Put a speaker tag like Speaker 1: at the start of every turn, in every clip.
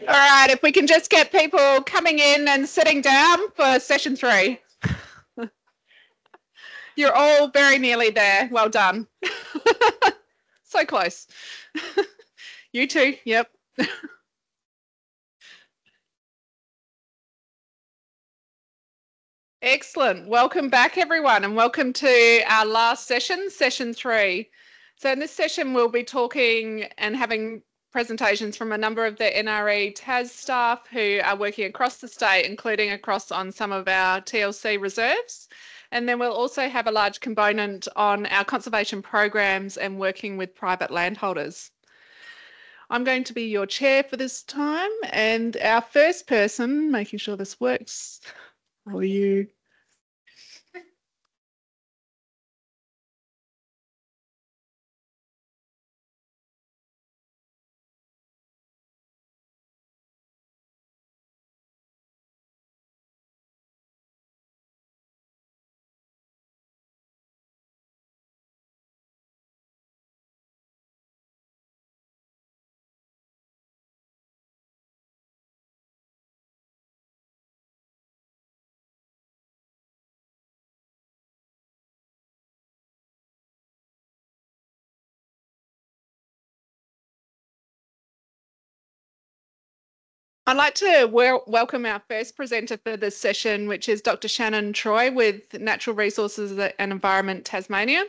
Speaker 1: All right, if we can just get people coming in and sitting down for session 3. You're all very nearly there. Well done. So close. You too, yep. Excellent. Welcome back, everyone, and welcome to our last session, session 3. So in this session, we'll be talking and having presentations from a number of the NRE TAS staff who are working across the state, including across on some of our TLC reserves. And then we'll also have a large component on our conservation programs and working with private landholders. I'm going to be your chair for this time, and our first person, making sure this works for you. I'd like to welcome our first presenter for this session, which is Dr. Shannon Troy with Natural Resources and Environment Tasmania.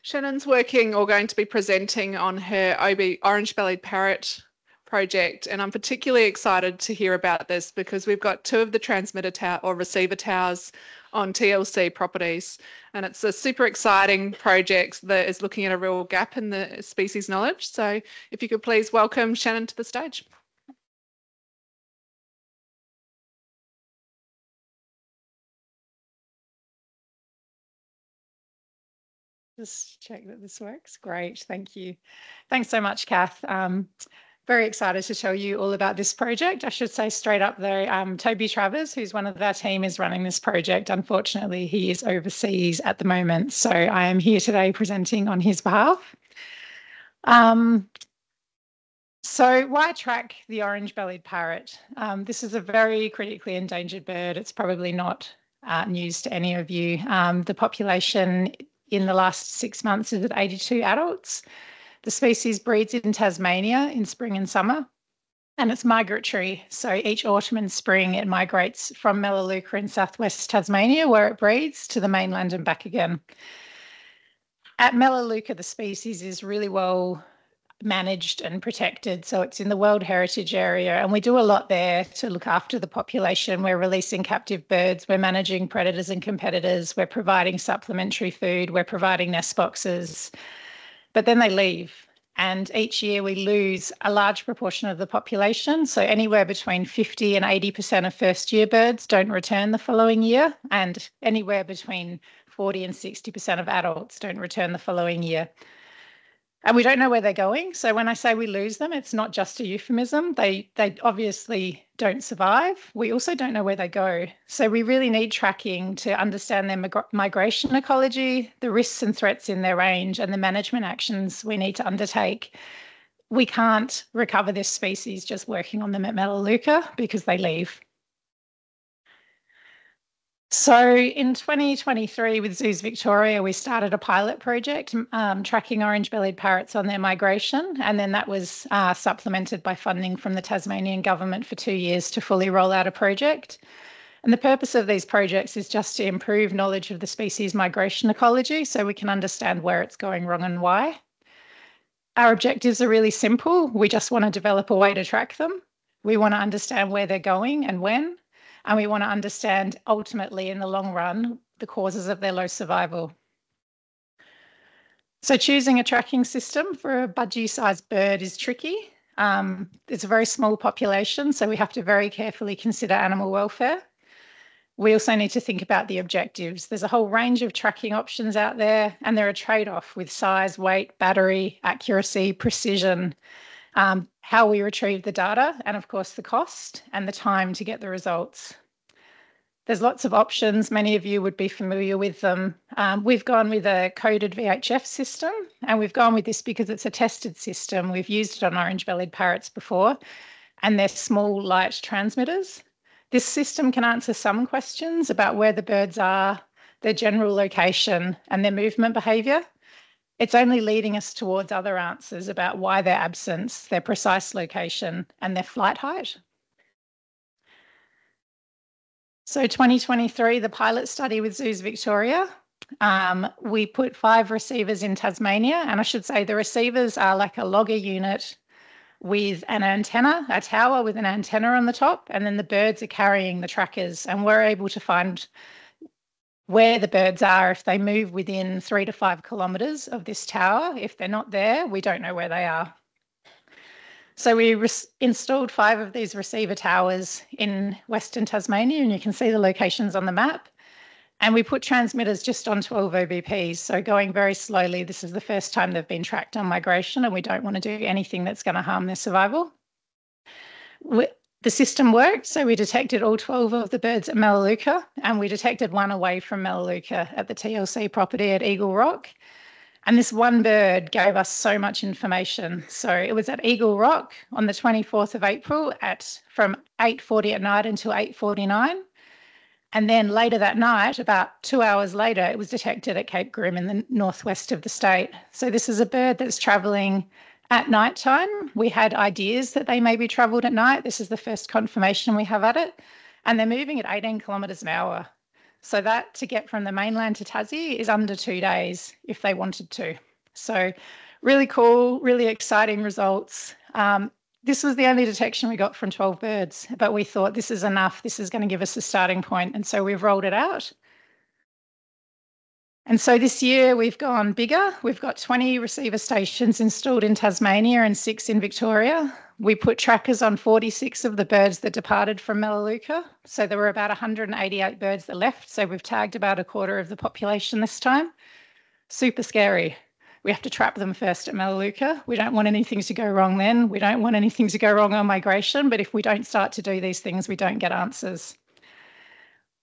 Speaker 1: Shannon's working or going to be presenting on her orange-bellied parrot project, and I'm particularly excited to hear about this because we've got 2 of the transmitter tower or receiver towers on TLC properties, and it's a super exciting project that is looking at a real gap in the species knowledge. So if you could please welcome Shannon to the stage.
Speaker 2: Just check that this works. Great, thank you. Thanks so much, Kath. Very excited to tell you all about this project. I should say straight up though, Toby Travers, who's one of our team, is running this project. Unfortunately, he is overseas at the moment, so I am here today presenting on his behalf. So why track the orange-bellied parrot? This is a very critically endangered bird. It's probably not news to any of you. The population in the last 6 months is at 82 adults. The species breeds in Tasmania in spring and summer, and it's migratory. So each autumn and spring it migrates from Melaleuca in southwest Tasmania, where it breeds, to the mainland and back again. At Melaleuca, the species is really well managed and protected. So it's in the World Heritage Area, and we do a lot there to look after the population. We're releasing captive birds, we're managing predators and competitors, we're providing supplementary food, we're providing nest boxes, but then they leave. And each year we lose a large proportion of the population. So anywhere between 50 and 80% of first-year birds don't return the following year, and anywhere between 40 and 60% of adults don't return the following year. And we don't know where they're going. So when I say we lose them, it's not just a euphemism. They obviously don't survive. We also don't know where they go. So we really need tracking to understand their migration ecology, the risks and threats in their range, and the management actions we need to undertake. We can't recover this species just working on them at Melaleuca because they leave. So in 2023 with Zoos Victoria, we started a pilot project tracking orange-bellied parrots on their migration, and then that was supplemented by funding from the Tasmanian government for 2 years to fully roll out a project. And the purpose of these projects is just to improve knowledge of the species migration ecology so we can understand where it's going wrong and why. Our objectives are really simple. We just want to develop a way to track them. We want to understand where they're going and when. And we want to understand ultimately in the long run the causes of their low survival. So choosing a tracking system for a budgie-sized bird is tricky. It's a very small population, so we have to very carefully consider animal welfare. We also need to think about the objectives. There's a whole range of tracking options out there, and they're a trade-off with size, weight, battery, accuracy, precision, how we retrieve the data, and of course the cost and the time to get the results. There's lots of options. Many of you would be familiar with them. We've gone with a coded VHF system, and we've gone with this because it's a tested system. We've used it on orange-bellied parrots before, and they're small, light transmitters. This system can answer some questions about where the birds are, their general location, and their movement behaviour. It's only leading us towards other answers about why their absence, their precise location, and their flight height. So 2023, the pilot study with Zoos Victoria, we put 5 receivers in Tasmania, and I should say the receivers are like a logger unit with an antenna, a tower with an antenna on the top, and then the birds are carrying the trackers, and we're able to find where the birds are if they move within 3 to 5 kilometres of this tower. If they're not there, we don't know where they are. So we installed 5 of these receiver towers in Western Tasmania, and you can see the locations on the map. And we put transmitters just on 12 OBPs, so going very slowly. This is the first time they've been tracked on migration, and we don't want to do anything that's going to harm their survival. The system worked, so we detected all 12 of the birds at Melaleuca, and we detected 1 away from Melaleuca at the TLC property at Eagle Rock. And this one bird gave us so much information. So it was at Eagle Rock on the 24th of April from 8:40 at night until 8:49. And then later that night, about 2 hours later, it was detected at Cape Grim in the northwest of the state. So this is a bird that's travelling at night time. We had ideas that they maybe travelled at night. This is the first confirmation we have at it. And they're moving at 18 kilometres an hour. So that to get from the mainland to Tassie is under 2 days if they wanted to. So really cool, really exciting results. This was the only detection we got from 12 birds, but we thought this is enough. This is going to give us a starting point. And so we've rolled it out. And so this year we've gone bigger. We've got 20 receiver stations installed in Tasmania and 6 in Victoria. We put trackers on 46 of the birds that departed from Melaleuca. So there were about 188 birds that left. So we've tagged about a quarter of the population this time. Super scary. We have to trap them first at Melaleuca. We don't want anything to go wrong then. We don't want anything to go wrong on migration. But if we don't start to do these things, we don't get answers.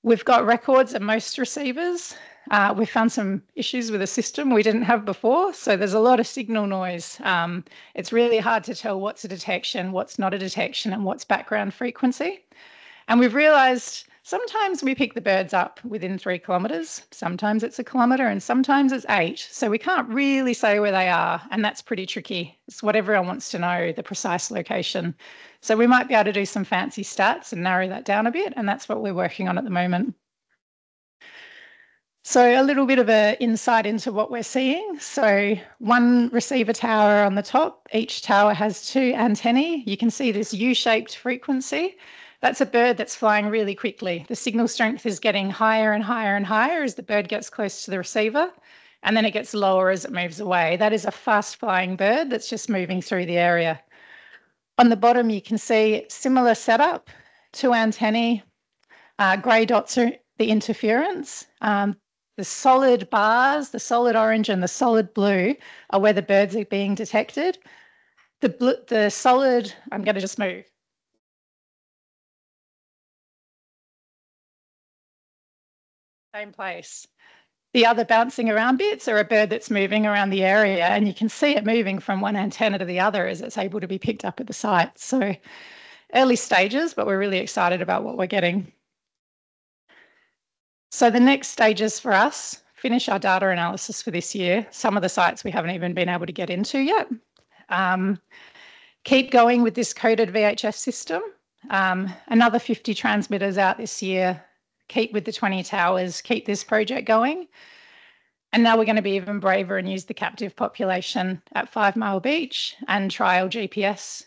Speaker 2: We've got records at most receivers. We found some issues with the system we didn't have before. So there's a lot of signal noise. It's really hard to tell what's a detection, what's not a detection, and what's background frequency. And we've realised sometimes we pick the birds up within 3 kilometres, sometimes it's 1 kilometre, and sometimes it's 8. So we can't really say where they are, and that's pretty tricky. It's what everyone wants to know, the precise location. So we might be able to do some fancy stats and narrow that down a bit, and that's what we're working on at the moment. So a little bit of an insight into what we're seeing. So 1 receiver tower on the top, each tower has 2 antennae. You can see this U-shaped frequency. That's a bird that's flying really quickly. The signal strength is getting higher and higher and higher as the bird gets close to the receiver, and then it gets lower as it moves away. That is a fast flying bird that's just moving through the area. On the bottom, you can see similar setup, 2 antennae, grey dots are the interference. The solid bars, the solid orange and the solid blue are where the birds are being detected. The solid, I'm going to just move. Same place. The other bouncing around bits are a bird that's moving around the area, and you can see it moving from one antenna to the other as it's able to be picked up at the site. So early stages, but we're really excited about what we're getting. So the next stages for us, finish our data analysis for this year. Some of the sites we haven't even been able to get into yet. Keep going with this coded VHF system. Another 50 transmitters out this year. Keep with the 20 towers, keep this project going. And now we're going to be even braver and use the captive population at 5 Mile Beach and trial GPS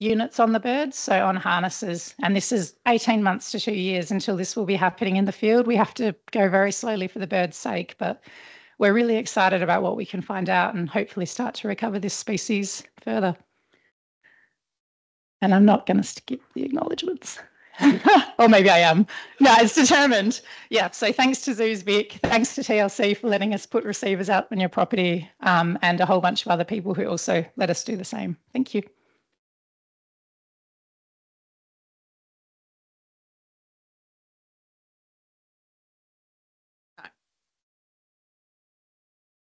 Speaker 2: units on the birds, so on harnesses. And this is 18 months to 2 years until this will be happening in the field. We have to go very slowly for the birds' sake, but we're really excited about what we can find out and hopefully start to recover this species further. And I'm not going to skip the acknowledgements. Or maybe I am. No, it's determined. Yeah, so thanks to Zoosbic, thanks to TLC for letting us put receivers out on your property, and a whole bunch of other people who also let us do the same. Thank you.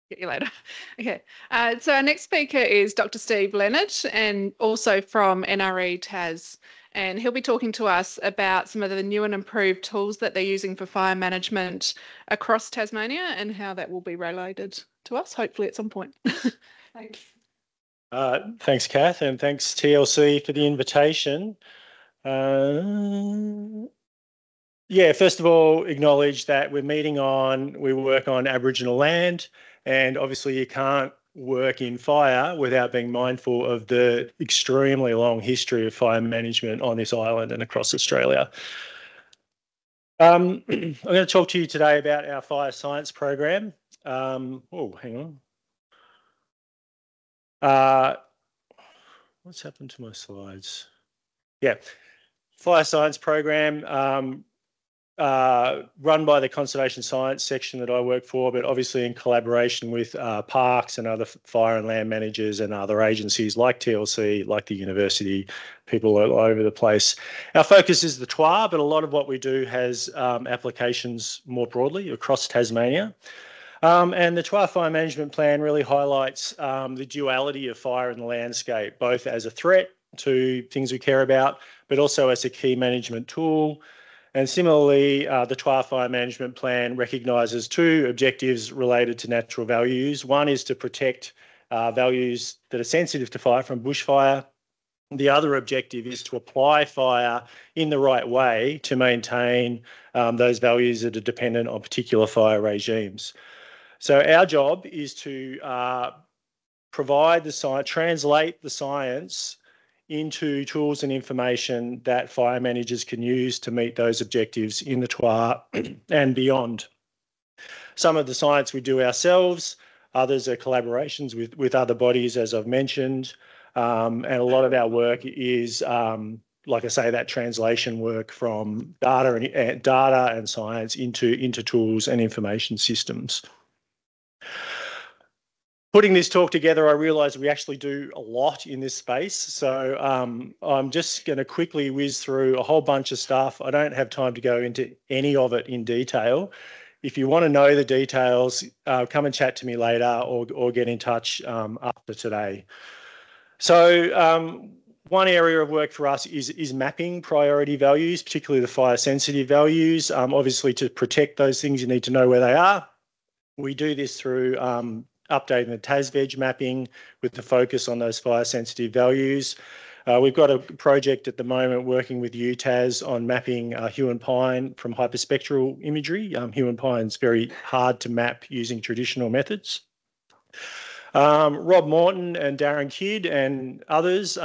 Speaker 1: Get you later. Okay, so our next speaker is Dr. Steve Leonard, and also from NRE TAS. And he'll be talking to us about some of the new and improved tools that they're using for fire management across Tasmania and how that will be related to us, hopefully at some point. Thanks.
Speaker 3: Thanks, Kath, and thanks TLC for the invitation. Yeah, first of all, acknowledge that we work on Aboriginal land, and obviously you can't work in fire without being mindful of the extremely long history of fire management on this island and across Australia. I'm going to talk to you today about our fire science program. Oh, hang on. What's happened to my slides? Yeah, fire science program run by the conservation science section that I work for, but obviously in collaboration with parks and other fire and land managers and other agencies like TLC, like the university, people all over the place. Our focus is the TWA, but a lot of what we do has applications more broadly across Tasmania. And the TWA Fire Management Plan really highlights the duality of fire in the landscape, both as a threat to things we care about, but also as a key management tool. And similarly, the TWA Fire Management Plan recognises two objectives related to natural values. One is to protect values that are sensitive to fire from bushfire. The other objective is to apply fire in the right way to maintain those values that are dependent on particular fire regimes. So our job is to provide the science, translate the science into tools and information that fire managers can use to meet those objectives in the TWA and beyond. Some of the science we do ourselves, others are collaborations with other bodies, as I've mentioned, and a lot of our work is, like I say, that translation work from data and science into tools and information systems. Putting this talk together, I realised we actually do a lot in this space. So I'm just going to quickly whiz through a whole bunch of stuff. I don't have time to go into any of it in detail. If you want to know the details, come and chat to me later or get in touch after today. So one area of work for us is mapping priority values, particularly the fire sensitive values. Obviously, to protect those things, you need to know where they are. We do this through updating the TASVEG mapping with the focus on those fire sensitive values. We've got a project at the moment working with UTAS on mapping hue and pine from hyperspectral imagery. Hue and pine is very hard to map using traditional methods. Rob Morton and Darren Kidd and others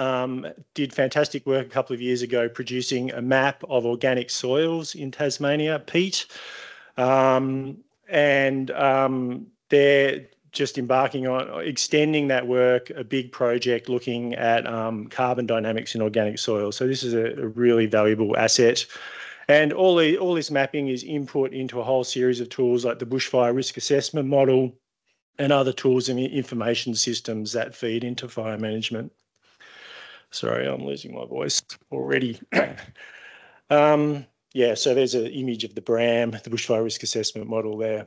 Speaker 3: did fantastic work a couple of years ago producing a map of organic soils in Tasmania, peat. They're just embarking on extending that work, a big project looking at carbon dynamics in organic soil. So this is a really valuable asset. And all this mapping is input into a whole series of tools like the bushfire risk assessment model and other tools and information systems that feed into fire management. Sorry, I'm losing my voice already. Yeah, so there's an image of the BRAM, the bushfire risk assessment model there.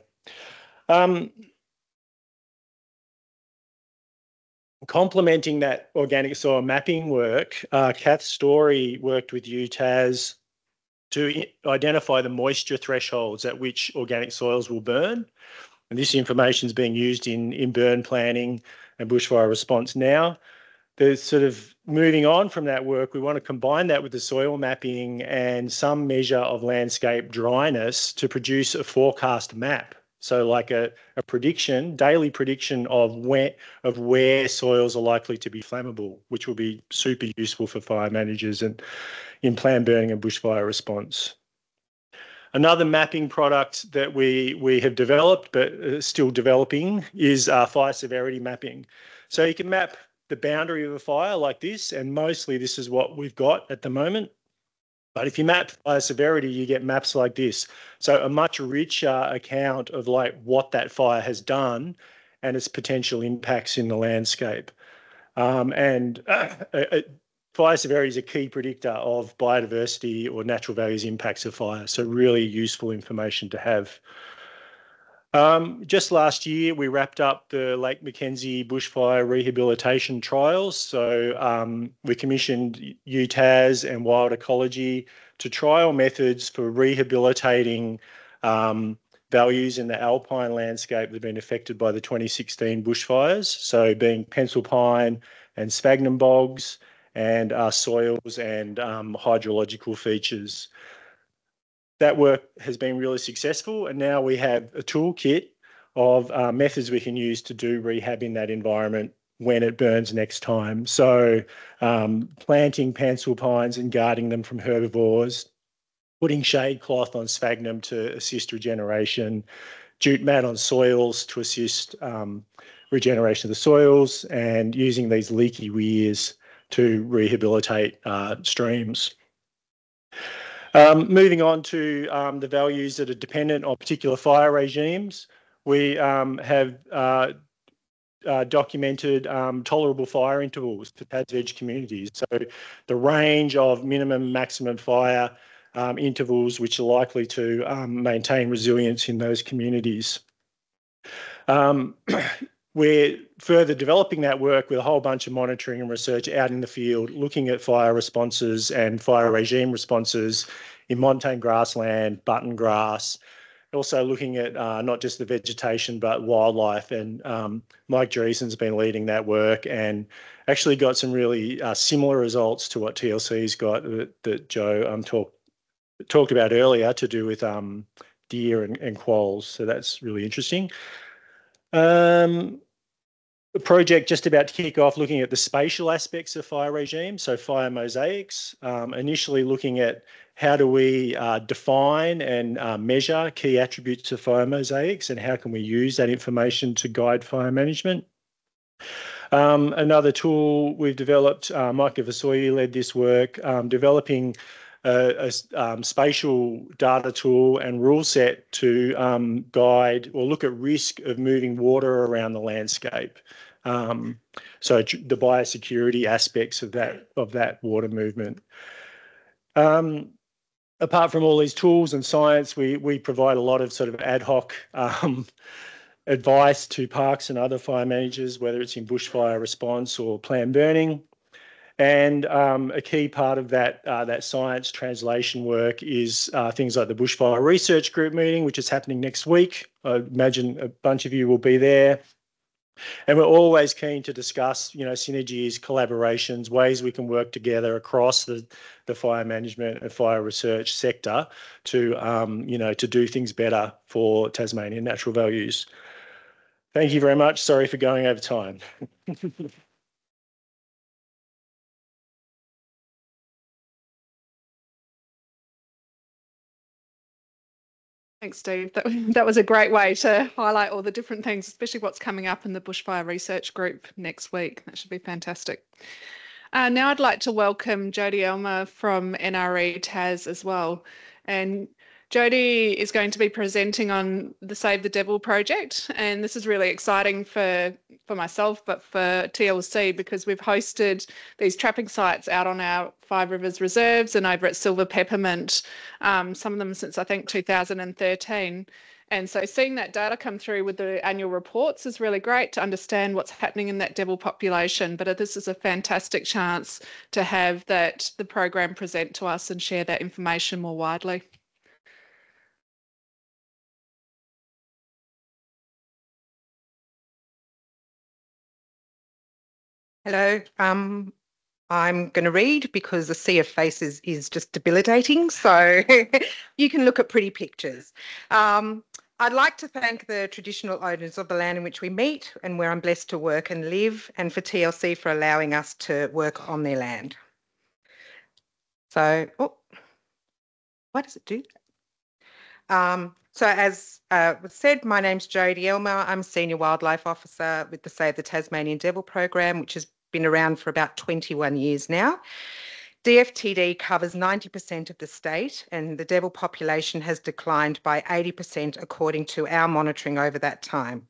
Speaker 3: Complementing that organic soil mapping work, Kath Story worked with UTAS to identify the moisture thresholds at which organic soils will burn. And this information is being used in burn planning and bushfire response now. There's sort of moving on from that work, we want to combine that with the soil mapping and some measure of landscape dryness to produce a forecast map. So like a prediction, daily prediction of where soils are likely to be flammable, which will be super useful for fire managers and in planned burning and bushfire response. Another mapping product that we have developed, but still developing, is fire severity mapping. So you can map the boundary of a fire like this, and mostly this is what we've got at the moment. But if you map fire severity, you get maps like this. So a much richer account of like what that fire has done and its potential impacts in the landscape. Fire severity is a key predictor of biodiversity or natural values impacts of fire. So really useful information to have. Just last year, we wrapped up the Lake Mackenzie bushfire rehabilitation trials. So we commissioned UTAS and Wild Ecology to trial methods for rehabilitating values in the alpine landscape that have been affected by the 2016 bushfires. So being pencil pine and sphagnum bogs, and soils and hydrological features. That work has been really successful, and now we have a toolkit of methods we can use to do rehab in that environment when it burns next time. So planting pencil pines and guarding them from herbivores, putting shade cloth on sphagnum to assist regeneration, jute mat on soils to assist regeneration of the soils, and using these leaky weirs to rehabilitate streams. Moving on to the values that are dependent on particular fire regimes, we have documented tolerable fire intervals for Tas Edge communities. So the range of minimum and maximum fire intervals which are likely to maintain resilience in those communities. We're further developing that work with a whole bunch of monitoring and research out in the field, looking at fire responses and fire regime responses in montane grassland, button grass, also looking at not just the vegetation, but wildlife. And Mike Dreesen's been leading that work and actually got some really similar results to what TLC's got that Joe talked about earlier to do with deer and quolls. So that's really interesting. The project just about to kick off looking at the spatial aspects of fire regimes, so fire mosaics, initially looking at how do we define and measure key attributes of fire mosaics and how can we use that information to guide fire management. Another tool we've developed, Mike Vasoyi led this work, developing a spatial data tool and rule set to guide or look at risk of moving water around the landscape. So the biosecurity aspects of that water movement. Apart from all these tools and science, we provide a lot of sort of ad hoc advice to parks and other fire managers, whether it's in bushfire response or planned burning. And a key part of that science translation work is things like the Bushfire Research Group meeting, which is happening next week. I imagine a bunch of you will be there. And we're always keen to discuss, synergies, collaborations, ways we can work together across the fire management and fire research sector to, to do things better for Tasmanian natural values. Thank you very much. Sorry for going over time.
Speaker 1: Thanks, Steve. That was a great way to highlight all the different things, especially what's coming up in the Bushfire Research Group next week. That should be fantastic. Now I'd like to welcome Jodie Elmer from NRE TAS as well. And Jodie is going to be presenting on the Save the Devil project. And this is really exciting for myself, but for TLC, because we've hosted these trapping sites out on our Five Rivers reserves and over at Silver Peppermint, some of them since I think 2013. And so seeing that data come through with the annual reports is really great to understand what's happening in that devil population. But this is a fantastic chance to have the program present to us and share that information more widely.
Speaker 4: Hello. I'm going to read because the sea of faces is just debilitating. So you can look at pretty pictures. I'd like to thank the traditional owners of the land in which we meet and where I'm blessed to work and live, and for TLC for allowing us to work on their land. So, why does it do that? So as was said, my name's Jodie Elmer. I'm Senior Wildlife Officer with the Save the Tasmanian Devil program, which has been around for about 21 years now. DFTD covers 90% of the state, and the devil population has declined by 80% according to our monitoring over that time.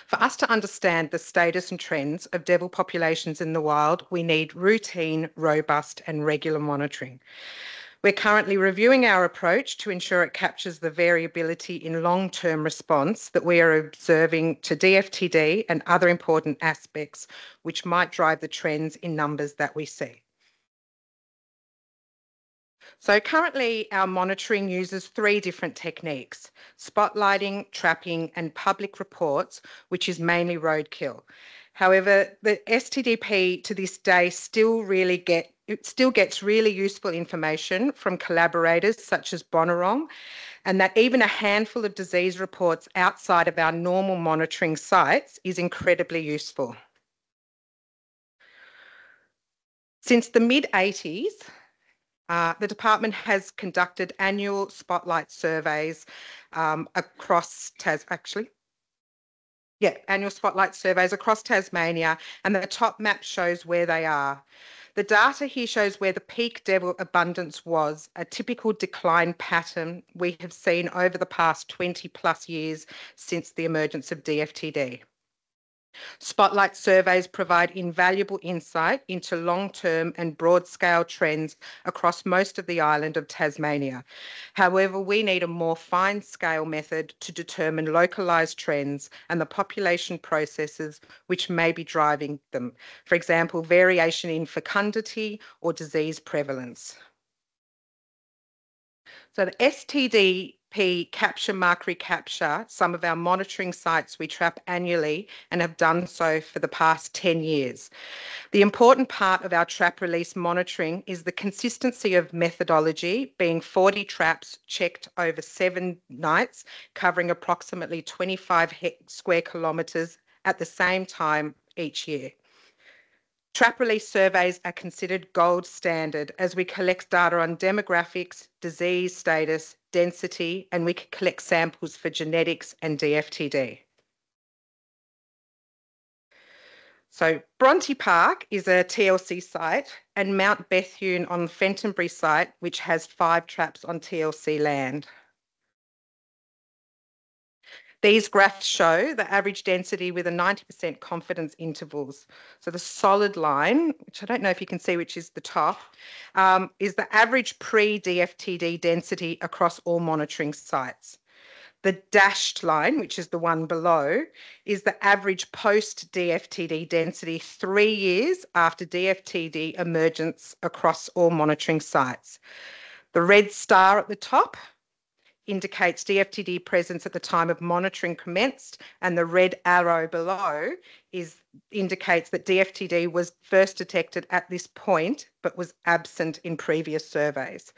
Speaker 4: For us to understand the status and trends of devil populations in the wild, we need routine, robust and regular monitoring. We're currently reviewing our approach to ensure it captures the variability in long-term response that we are observing to DFTD and other important aspects which might drive the trends in numbers that we see. So currently our monitoring uses 3 different techniques: spotlighting, trapping and public reports, which is mainly roadkill. However, the STDP to this day still gets really useful information from collaborators such as Bonorong, and that even a handful of disease reports outside of our normal monitoring sites is incredibly useful. Since the mid-80s, the department has conducted annual spotlight surveys across annual spotlight surveys across Tasmania, and the top map shows where they are. The data here shows where the peak devil abundance was, a typical decline pattern we have seen over the past 20 plus years since the emergence of DFTD. Spotlight surveys provide invaluable insight into long-term and broad-scale trends across most of the island of Tasmania. However, we need a more fine-scale method to determine localised trends and the population processes which may be driving them. For example, variation in fecundity or disease prevalence. So the STDP capture mark recapture some of our monitoring sites we trap annually and have done so for the past 10 years. The important part of our trap release monitoring is the consistency of methodology, being 40 traps checked over 7 nights, covering approximately 25 square kilometres at the same time each year. Trap release surveys are considered gold standard as we collect data on demographics, disease status, density, and we can collect samples for genetics and DFTD. So Bronte Park is a TLC site, and Mount Bethune on the Fentonbury site, which has 5 traps on TLC land. These graphs show the average density with a 90% confidence intervals. So the solid line, which I don't know if you can see, which is the top, is the average pre-DFTD density across all monitoring sites. The dashed line, which is the one below, is the average post-DFTD density 3 years after DFTD emergence across all monitoring sites. The red star at the top indicates DFTD presence at the time of monitoring commenced, and the red arrow below indicates that DFTD was first detected at this point but was absent in previous surveys.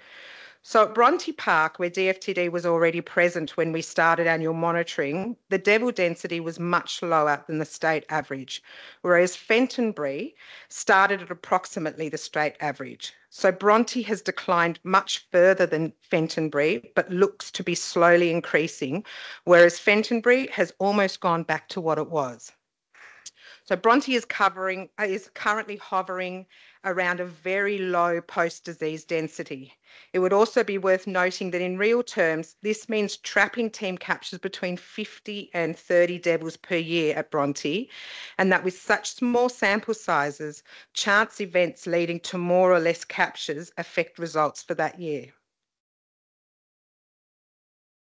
Speaker 4: So at Bronte Park, where DFTD was already present when we started annual monitoring, the devil density was much lower than the state average, whereas Fentonbury started at approximately the state average. So Bronte has declined much further than Fentonbury, but looks to be slowly increasing, whereas Fentonbury has almost gone back to what it was. So Bronte is currently hovering around a very low post-disease density. It would also be worth noting that in real terms, this means trapping team captures between 50 and 30 devils per year at Bronte, and that with such small sample sizes, chance events leading to more or less captures affect results for that year.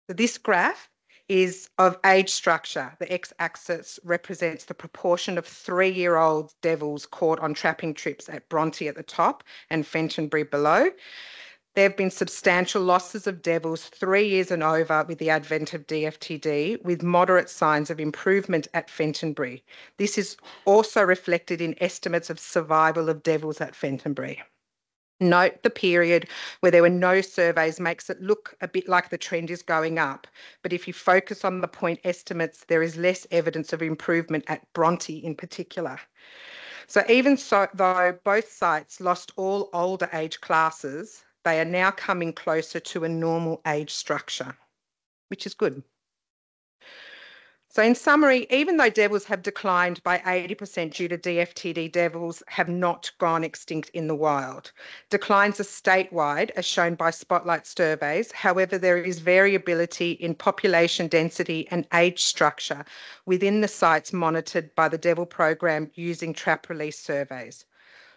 Speaker 4: So this graph is of age structure. The x-axis represents the proportion of 3-year-old devils caught on trapping trips at Bronte at the top and Fentonbury below. There have been substantial losses of devils 3 years and over with the advent of DFTD, with moderate signs of improvement at Fentonbury. This is also reflected in estimates of survival of devils at Fentonbury. Note the period where there were no surveys makes it look a bit like the trend is going up. But if you focus on the point estimates, there is less evidence of improvement at Bronte in particular. So even so, though both sites lost all older age classes, they are now coming closer to a normal age structure, which is good. So in summary, even though devils have declined by 80% due to DFTD, devils have not gone extinct in the wild. Declines are statewide, as shown by spotlight surveys. However, there is variability in population density and age structure within the sites monitored by the devil program using trap release surveys.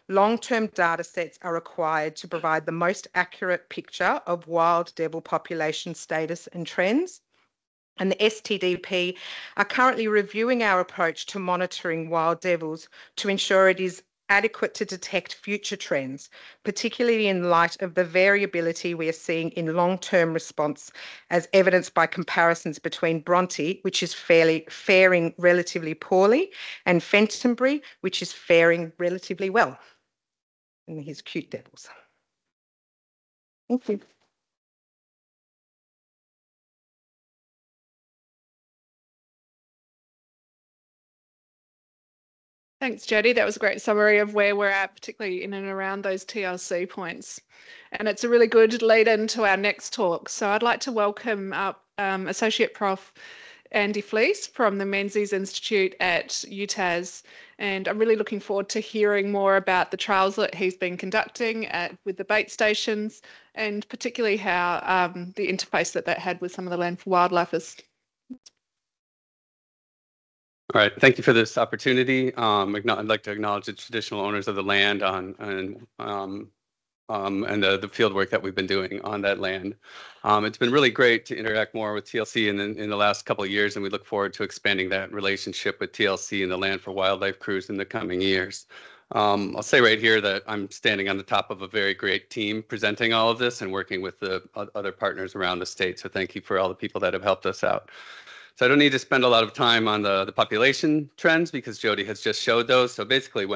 Speaker 4: Long-term data sets are required to provide the most accurate picture of wild devil population status and trends. And the STDP are currently reviewing our approach to monitoring wild devils to ensure it is adequate to detect future trends, particularly in light of the variability we are seeing in long-term response, as evidenced by comparisons between Bronte, which is faring relatively poorly, and Fentonbury, which is faring relatively well. And here's cute devils. Thank you.
Speaker 1: Thanks, Jodie. That was a great summary of where we're at, particularly in and around those TLC points. And it's a really good lead into our next talk. So I'd like to welcome up Associate Prof. Andy Fleece from the Menzies Institute at UTAS. And I'm really looking forward to hearing more about the trials that he's been conducting with the bait stations, and particularly how the interface that had with some of the Land for Wildlife is.
Speaker 5: All right, thank you for this opportunity. I'd like to acknowledge the traditional owners of the land and the field work that we've been doing on that land. It's been really great to interact more with TLC in the last couple of years, and we look forward to expanding that relationship with TLC and the Land for Wildlife crews in the coming years. I'll say right here that I'm standing on the top of a very great team presenting all of this and working with the other partners around the state. So thank you for all the people that have helped us out. So I don't need to spend a lot of time on the population trends because Jodie has just showed those. So basically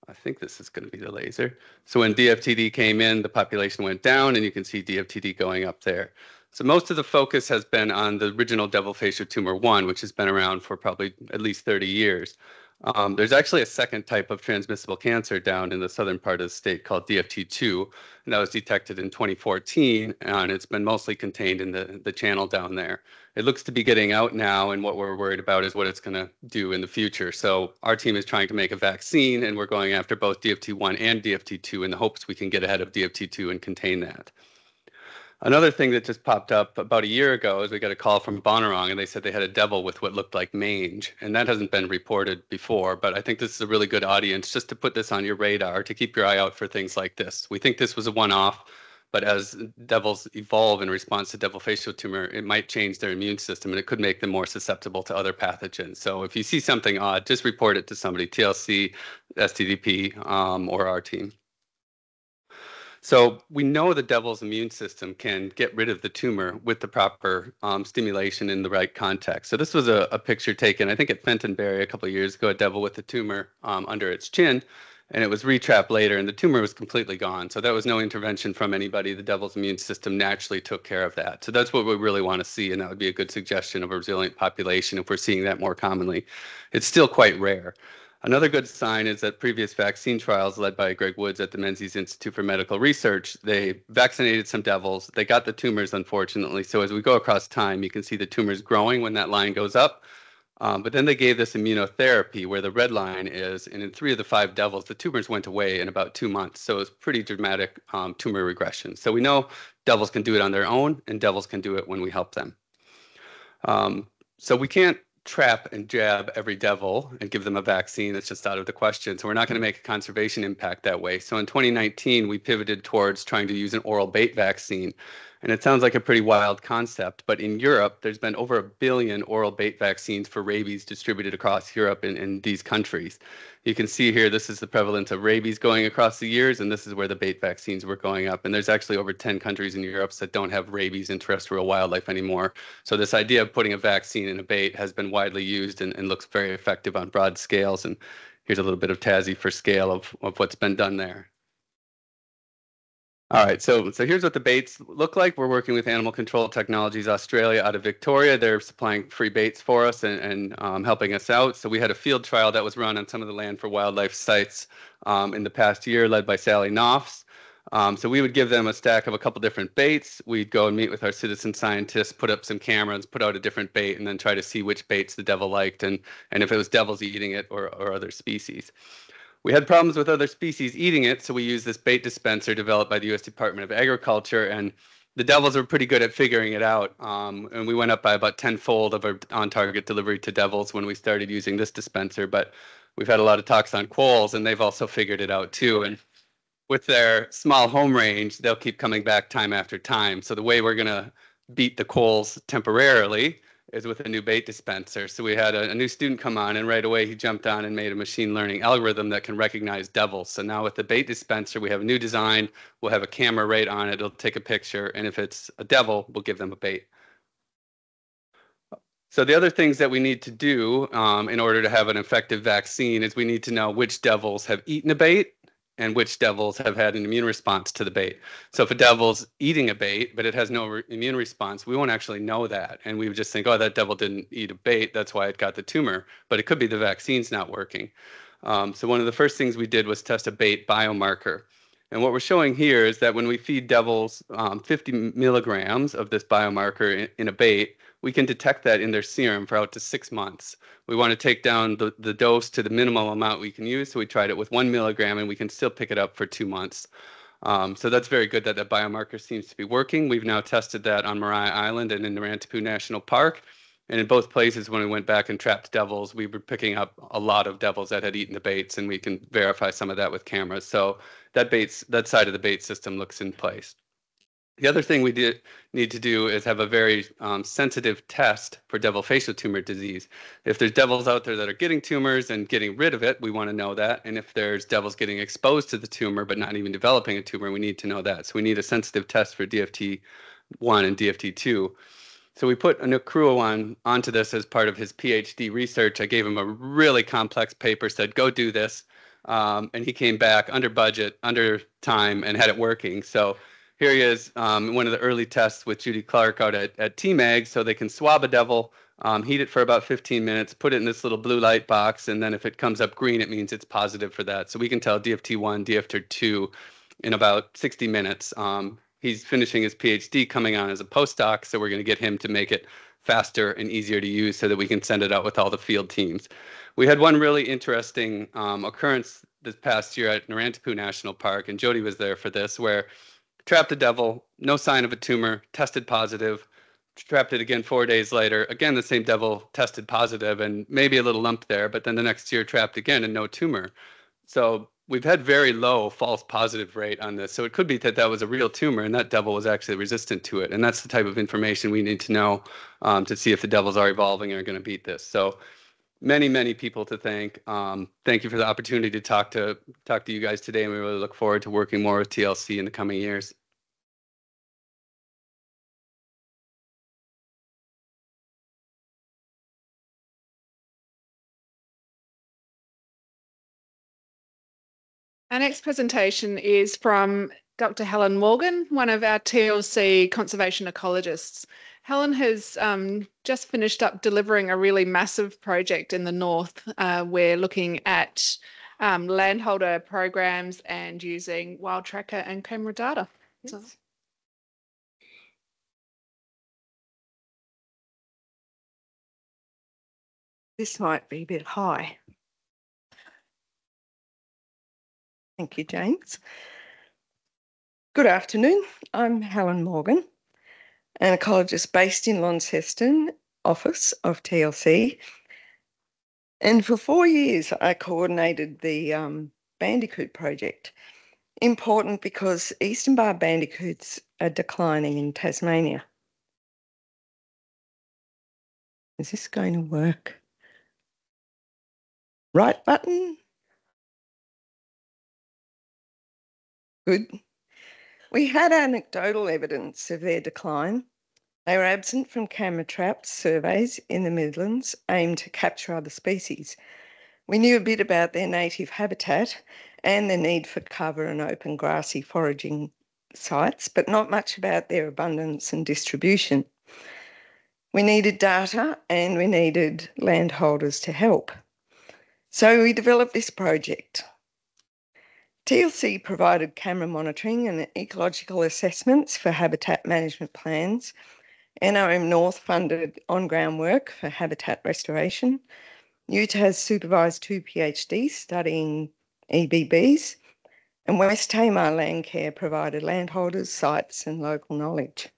Speaker 5: I think this is going to be the laser. So when DFTD came in, the population went down, and you can see DFTD going up there. So most of the focus has been on the original devil facial tumor 1, which has been around for probably at least 30 years. There's actually a second type of transmissible cancer down in the southern part of the state called DFT2, and that was detected in 2014, and it's been mostly contained in the channel down there. It looks to be getting out now, and what we're worried about is what it's going to do in the future. So our team is trying to make a vaccine, and we're going after both DFT1 and DFT2 in the hopes we can get ahead of DFT2 and contain that. Another thing that just popped up about a year ago is we got a call from Bonnarong, and they said they had a devil with what looked like mange, and that hasn't been reported before, but I think this is a really good audience just to put this on your radar, to keep your eye out for things like this. We think this was a one-off, but as devils evolve in response to devil facial tumor, it might change their immune system, and it could make them more susceptible to other pathogens. So if you see something odd, just report it to somebody, TLC, STDP, or our team. So we know the devil's immune system can get rid of the tumor with the proper stimulation in the right context. So this was a picture taken, I think, at Fentonbury a couple of years ago, a devil with a tumor under its chin, and it was retrapped later, and the tumor was completely gone. So that was no intervention from anybody. The devil's immune system naturally took care of that. So that's what we really want to see, and that would be a good suggestion of a resilient population if we're seeing that more commonly. It's still quite rare. Another good sign is that previous vaccine trials led by Greg Woods at the Menzies Institute for Medical Research, they vaccinated some devils. They got the tumors, unfortunately. So as we go across time, you can see the tumors growing when that line goes up. But then they gave this immunotherapy where the red line is, and in 3 of the 5 devils, the tumors went away in about 2 months. So it's pretty dramatic tumor regression. So we know devils can do it on their own, and devils can do it when we help them. So we can't trap and jab every devil and give them a vaccine. That's just out of the question. So we're not going to make a conservation impact that way. So in 2019, we pivoted towards trying to use an oral bait vaccine. And it sounds like a pretty wild concept, but in Europe, there's been over 1 billion oral bait vaccines for rabies distributed across Europe in these countries. You can see here, this is the prevalence of rabies going across the years, and this is where the bait vaccines were going up. And there's actually over 10 countries in Europe that don't have rabies in terrestrial wildlife anymore. So this idea of putting a vaccine in a bait has been widely used and looks very effective on broad scales. And here's a little bit of Tassie for scale of what's been done there. All right, so here's what the baits look like. We're working with Animal Control Technologies Australia out of Victoria. They're supplying free baits for us and helping us out. So we had a field trial that was run on some of the Land for Wildlife sites in the past year, led by Sally Knopfs. So we would give them a stack of a couple different baits. We'd go and meet with our citizen scientists, put up some cameras, put out a different bait, and then try to see which baits the devil liked and if it was devils eating it or other species. We had problems with other species eating it, so we used this bait dispenser developed by the U.S. Department of Agriculture, and the devils were pretty good at figuring it out. And we went up by about 10-fold of our on-target delivery to devils when we started using this dispenser, but we've had a lot of talks on quolls, and they've also figured it out too. And with their small home range, they'll keep coming back time after time. So the way we're going to beat the quolls temporarily is with a new bait dispenser. So we had a new student come on, and right away he jumped on and made a machine learning algorithm that can recognize devils. So now with the bait dispenser, we have a new design. We'll have a camera right on it. It'll take a picture, and if it's a devil, we'll give them a bait. So the other things that we need to do in order to have an effective vaccine is we need to know which devils have eaten a bait and which devils have had an immune response to the bait. So if a devil's eating a bait, but it has no immune response, we won't actually know that. And we would just think, oh, that devil didn't eat a bait, that's why it got the tumor. But it could be the vaccine's not working. So one of the first things we did was test a bait biomarker. And what we're showing here is that when we feed devils 50 milligrams of this biomarker in a bait, we can detect that in their serum for out to 6 months. We want to take down the dose to the minimal amount we can use. So we tried it with 1 milligram, and we can still pick it up for 2 months. So that's very good that that biomarker seems to be working. We've now tested that on Maria Island and in Narantipoo National Park. And in both places, when we went back and trapped devils, we were picking up a lot of devils that had eaten the baits, and we can verify some of that with cameras. So that side of the bait system looks in place. The other thing we need to do is have a very sensitive test for devil facial tumor disease. If there's devils out there that are getting tumors and getting rid of it, we want to know that. And if there's devils getting exposed to the tumor but not even developing a tumor, we need to know that. So we need a sensitive test for DFT1 and DFT2. So we put Anouk Kruawan onto this as part of his PhD research. I gave him a really complex paper, said, go do this. And he came back under budget, under time, and had it working. So here he is, one of the early tests with Judy Clark out at TMAG, so they can swab a devil, heat it for about 15 minutes, put it in this little blue light box, and then if it comes up green, it means it's positive for that. So we can tell DFT1, DFT2 in about 60 minutes. He's finishing his PhD, coming on as a postdoc, so we're going to get him to make it faster and easier to use so that we can send it out with all the field teams. We had one really interesting occurrence this past year at Narantipoo National Park, and Jody was there for this, where trapped a devil, no sign of a tumor, tested positive, trapped it again 4 days later. Again, the same devil tested positive and maybe a little lump there, but then the next year trapped again and no tumor. So we've had very low false positive rate on this. So it could be that that was a real tumor and that devil was actually resistant to it. And that's the type of information we need to know to see if the devils are evolving and are going to beat this. So many, many people to thank. Thank you for the opportunity to talk to you guys today, and we really look forward to working more with TLC in the coming years.
Speaker 1: Our next presentation is from Dr. Helen Morgan, one of our TLC conservation ecologists. Helen has just finished up delivering a really massive project in the north. We're looking at landholder programs and using wild tracker and camera data. Yes. So.
Speaker 4: This might be a bit high. Thank you, James. Good afternoon. I'm Helen Morgan, an ecologist based in Launceston office of TLC. And for 4 years, I coordinated the Bandicoot project. Important because eastern bar bandicoots are declining in Tasmania. Is this going to work? Right button? Good. We had anecdotal evidence of their decline. They were absent from camera traps surveys in the Midlands aimed to capture other species. We knew a bit about their native habitat and the need for cover and open grassy foraging
Speaker 6: sites, but not much about their abundance and distribution. We needed data and we needed landholders to help. So we developed this project. TLC provided camera monitoring and ecological assessments for habitat management plans. NRM North funded on-ground work for habitat restoration. UTAS supervised 2 PhDs studying EBBs. And West Tamar Landcare provided landholders, sites and local knowledge.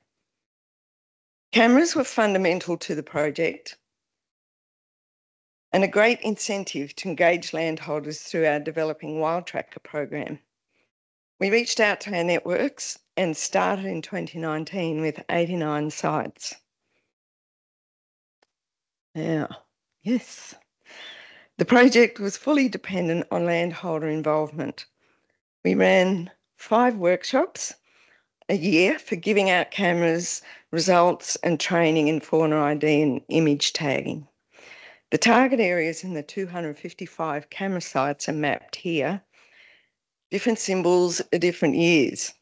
Speaker 6: Cameras were fundamental to the project and a great incentive to engage landholders through our developing Wild Tracker program. We reached out to our networks and started in 2019 with 89 sites. Now, yes, the project was fully dependent on landholder involvement. We ran 5 workshops a year for giving out cameras, results and training in fauna ID and image tagging. The target areas in the 255 camera sites are mapped here. Different symbols at different years.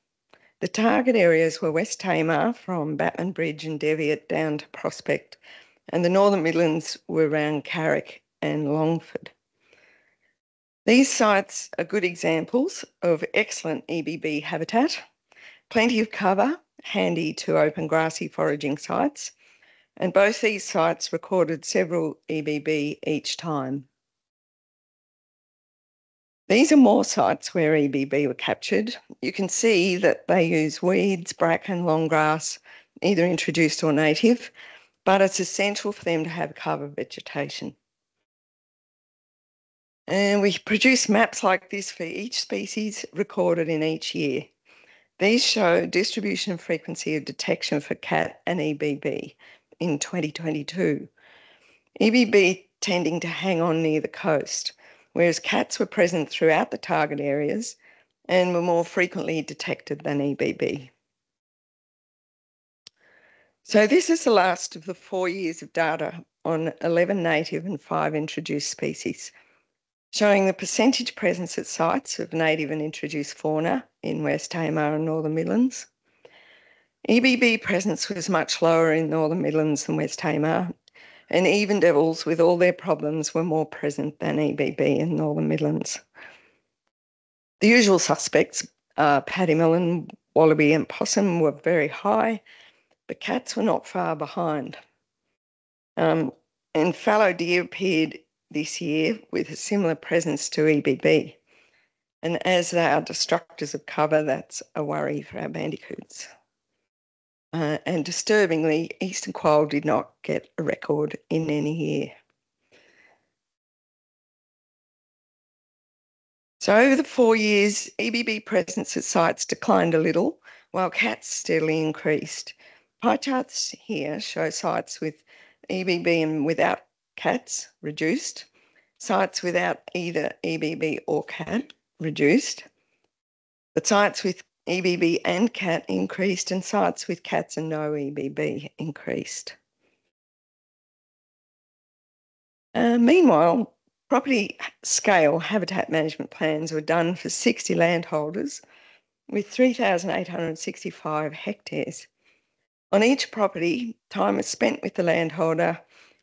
Speaker 6: The target areas were West Tamar from Batman Bridge and Deviot down to Prospect, and the Northern Midlands were around Carrick and Longford. These sites are good examples of excellent EBB habitat, plenty of cover, handy to open grassy foraging sites, and both these sites recorded several EBB each time. These are more sites where EBB were captured. You can see that they use weeds, bracken, long grass, either introduced or native, but it's essential for them to have cover vegetation. And we produce maps like this for each species recorded in each year. These show distribution and frequency of detection for cat and EBB in 2022. EBB tending to hang on near the coast, whereas cats were present throughout the target areas and were more frequently detected than EBB. So this is the last of the 4 years of data on 11 native and 5 introduced species, showing the percentage presence at sites of native and introduced fauna in West Tamar and Northern Midlands. EBB presence was much lower in Northern Midlands than West Tamar, and even devils with all their problems were more present than EBB in Northern Midlands. The usual suspects, paddymillen, wallaby and possum were very high, but cats were not far behind. And fallow deer appeared this year with a similar presence to EBB. And as they are destructors of cover, that's a worry for our bandicoots. And disturbingly, eastern quail did not get a record in any year. So over the 4 years, EBB presence at sites declined a little, while cats steadily increased. Pie charts here show sites with EBB and without cats reduced, sites without either EBB or cat reduced, but sites with EBB and cat increased, and sites with cats and no EBB increased. Meanwhile, property scale habitat management plans were done for 60 landholders with 3,865 hectares. On each property, time was spent with the landholder,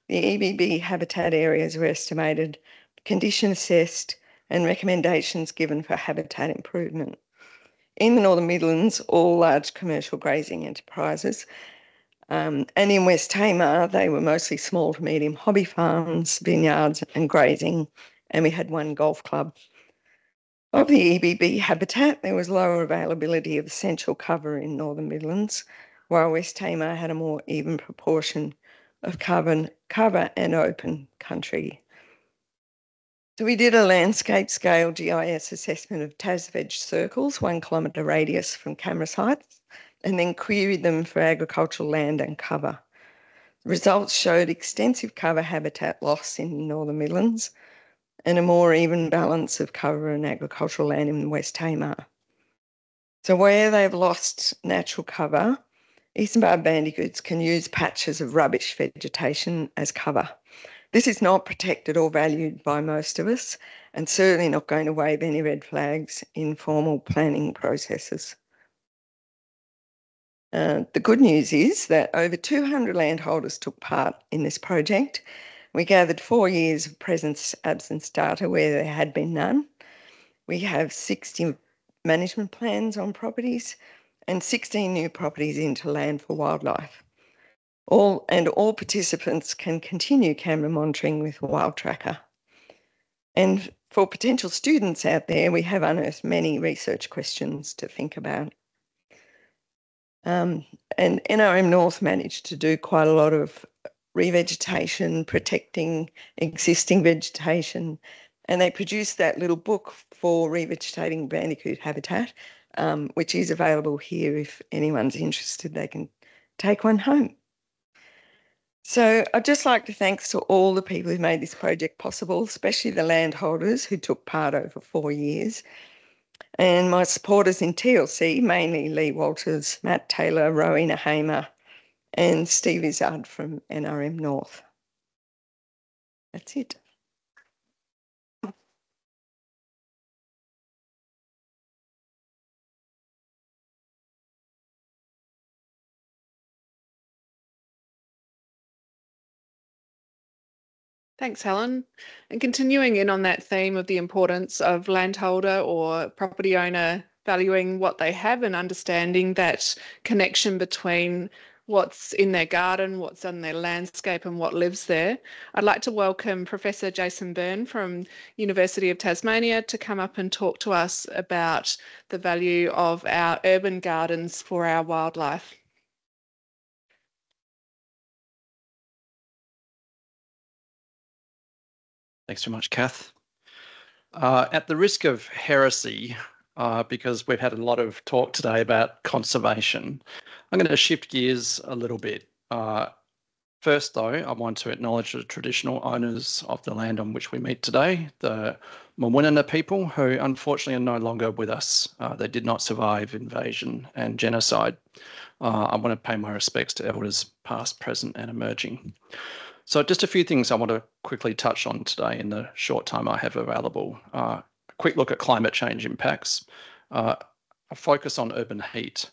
Speaker 6: the EBB habitat areas were estimated, condition assessed, and recommendations given for habitat improvement. In the Northern Midlands, all large commercial grazing enterprises, and in West Tamar, they were mostly small to medium hobby farms, vineyards and grazing, and we had 1 golf club. Of the EBB habitat, there was lower availability of essential cover in Northern Midlands, while West Tamar had a more even proportion of cover and open country. So we did a landscape scale GIS assessment of TasVeg circles, 1 kilometre radius from camera sites, and then queried them for agricultural land and cover. The results showed extensive cover habitat loss in Northern Midlands and a more even balance of cover and agricultural land in West Tamar. So where they've lost natural cover, eastern barred bandicoots can use patches of rubbish vegetation as cover. This is not protected or valued by most of us, and certainly not going to wave any red flags in formal planning processes. The good news is that over 200 landholders took part in this project. We gathered 4 years of presence-absence data where there had been none. We have 60 management plans on properties and 16 new properties into land for wildlife. All participants can continue camera monitoring with Wild Tracker. And for potential students out there, we have unearthed many research questions to think about. And NRM North managed to do quite a lot of revegetation, protecting existing vegetation, and they produced that little book for revegetating bandicoot habitat, which is available here. If anyone's interested, they can take one home. So I'd just like to thank to all the people who made this project possible, especially the landholders who took part over 4 years, and my supporters in TLC, mainly Lee Walters, Matt Taylor, Rowena Hamer, and Steve Izzard from NRM North. That's it.
Speaker 1: Thanks, Helen. And continuing in on that theme of the importance of landholder or property owner valuing what they have and understanding that connection between what's in their garden, what's on their landscape and what lives there, I'd like to welcome Professor Jason Byrne from University of Tasmania to come up and talk to us about the value of our urban gardens for our wildlife.
Speaker 7: Thanks very much, Kath. At the risk of heresy, because we've had a lot of talk today about conservation, I'm going to shift gears a little bit. First, though, I want to acknowledge the traditional owners of the land on which we meet today, the Mwinana people, who unfortunately are no longer with us. They did not survive invasion and genocide. I want to pay my respects to elders past, present, and emerging. So just a few things I want to quickly touch on today in the short time I have available. A quick look at climate change impacts, a focus on urban heat,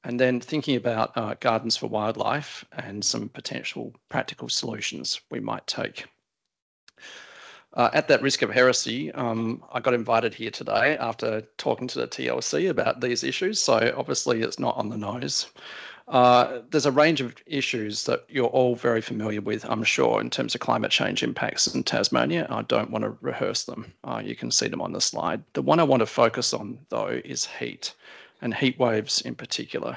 Speaker 7: and then thinking about gardens for wildlife and some potential practical solutions we might take. At that risk of heresy, I got invited here today after talking to the TLC about these issues, so obviously it's not on the nose. There's a range of issues that you're all very familiar with, I'm sure, in terms of climate change impacts in Tasmania. I don't want to rehearse them. You can see them on the slide. The one I want to focus on, though, is heat, and heat waves in particular.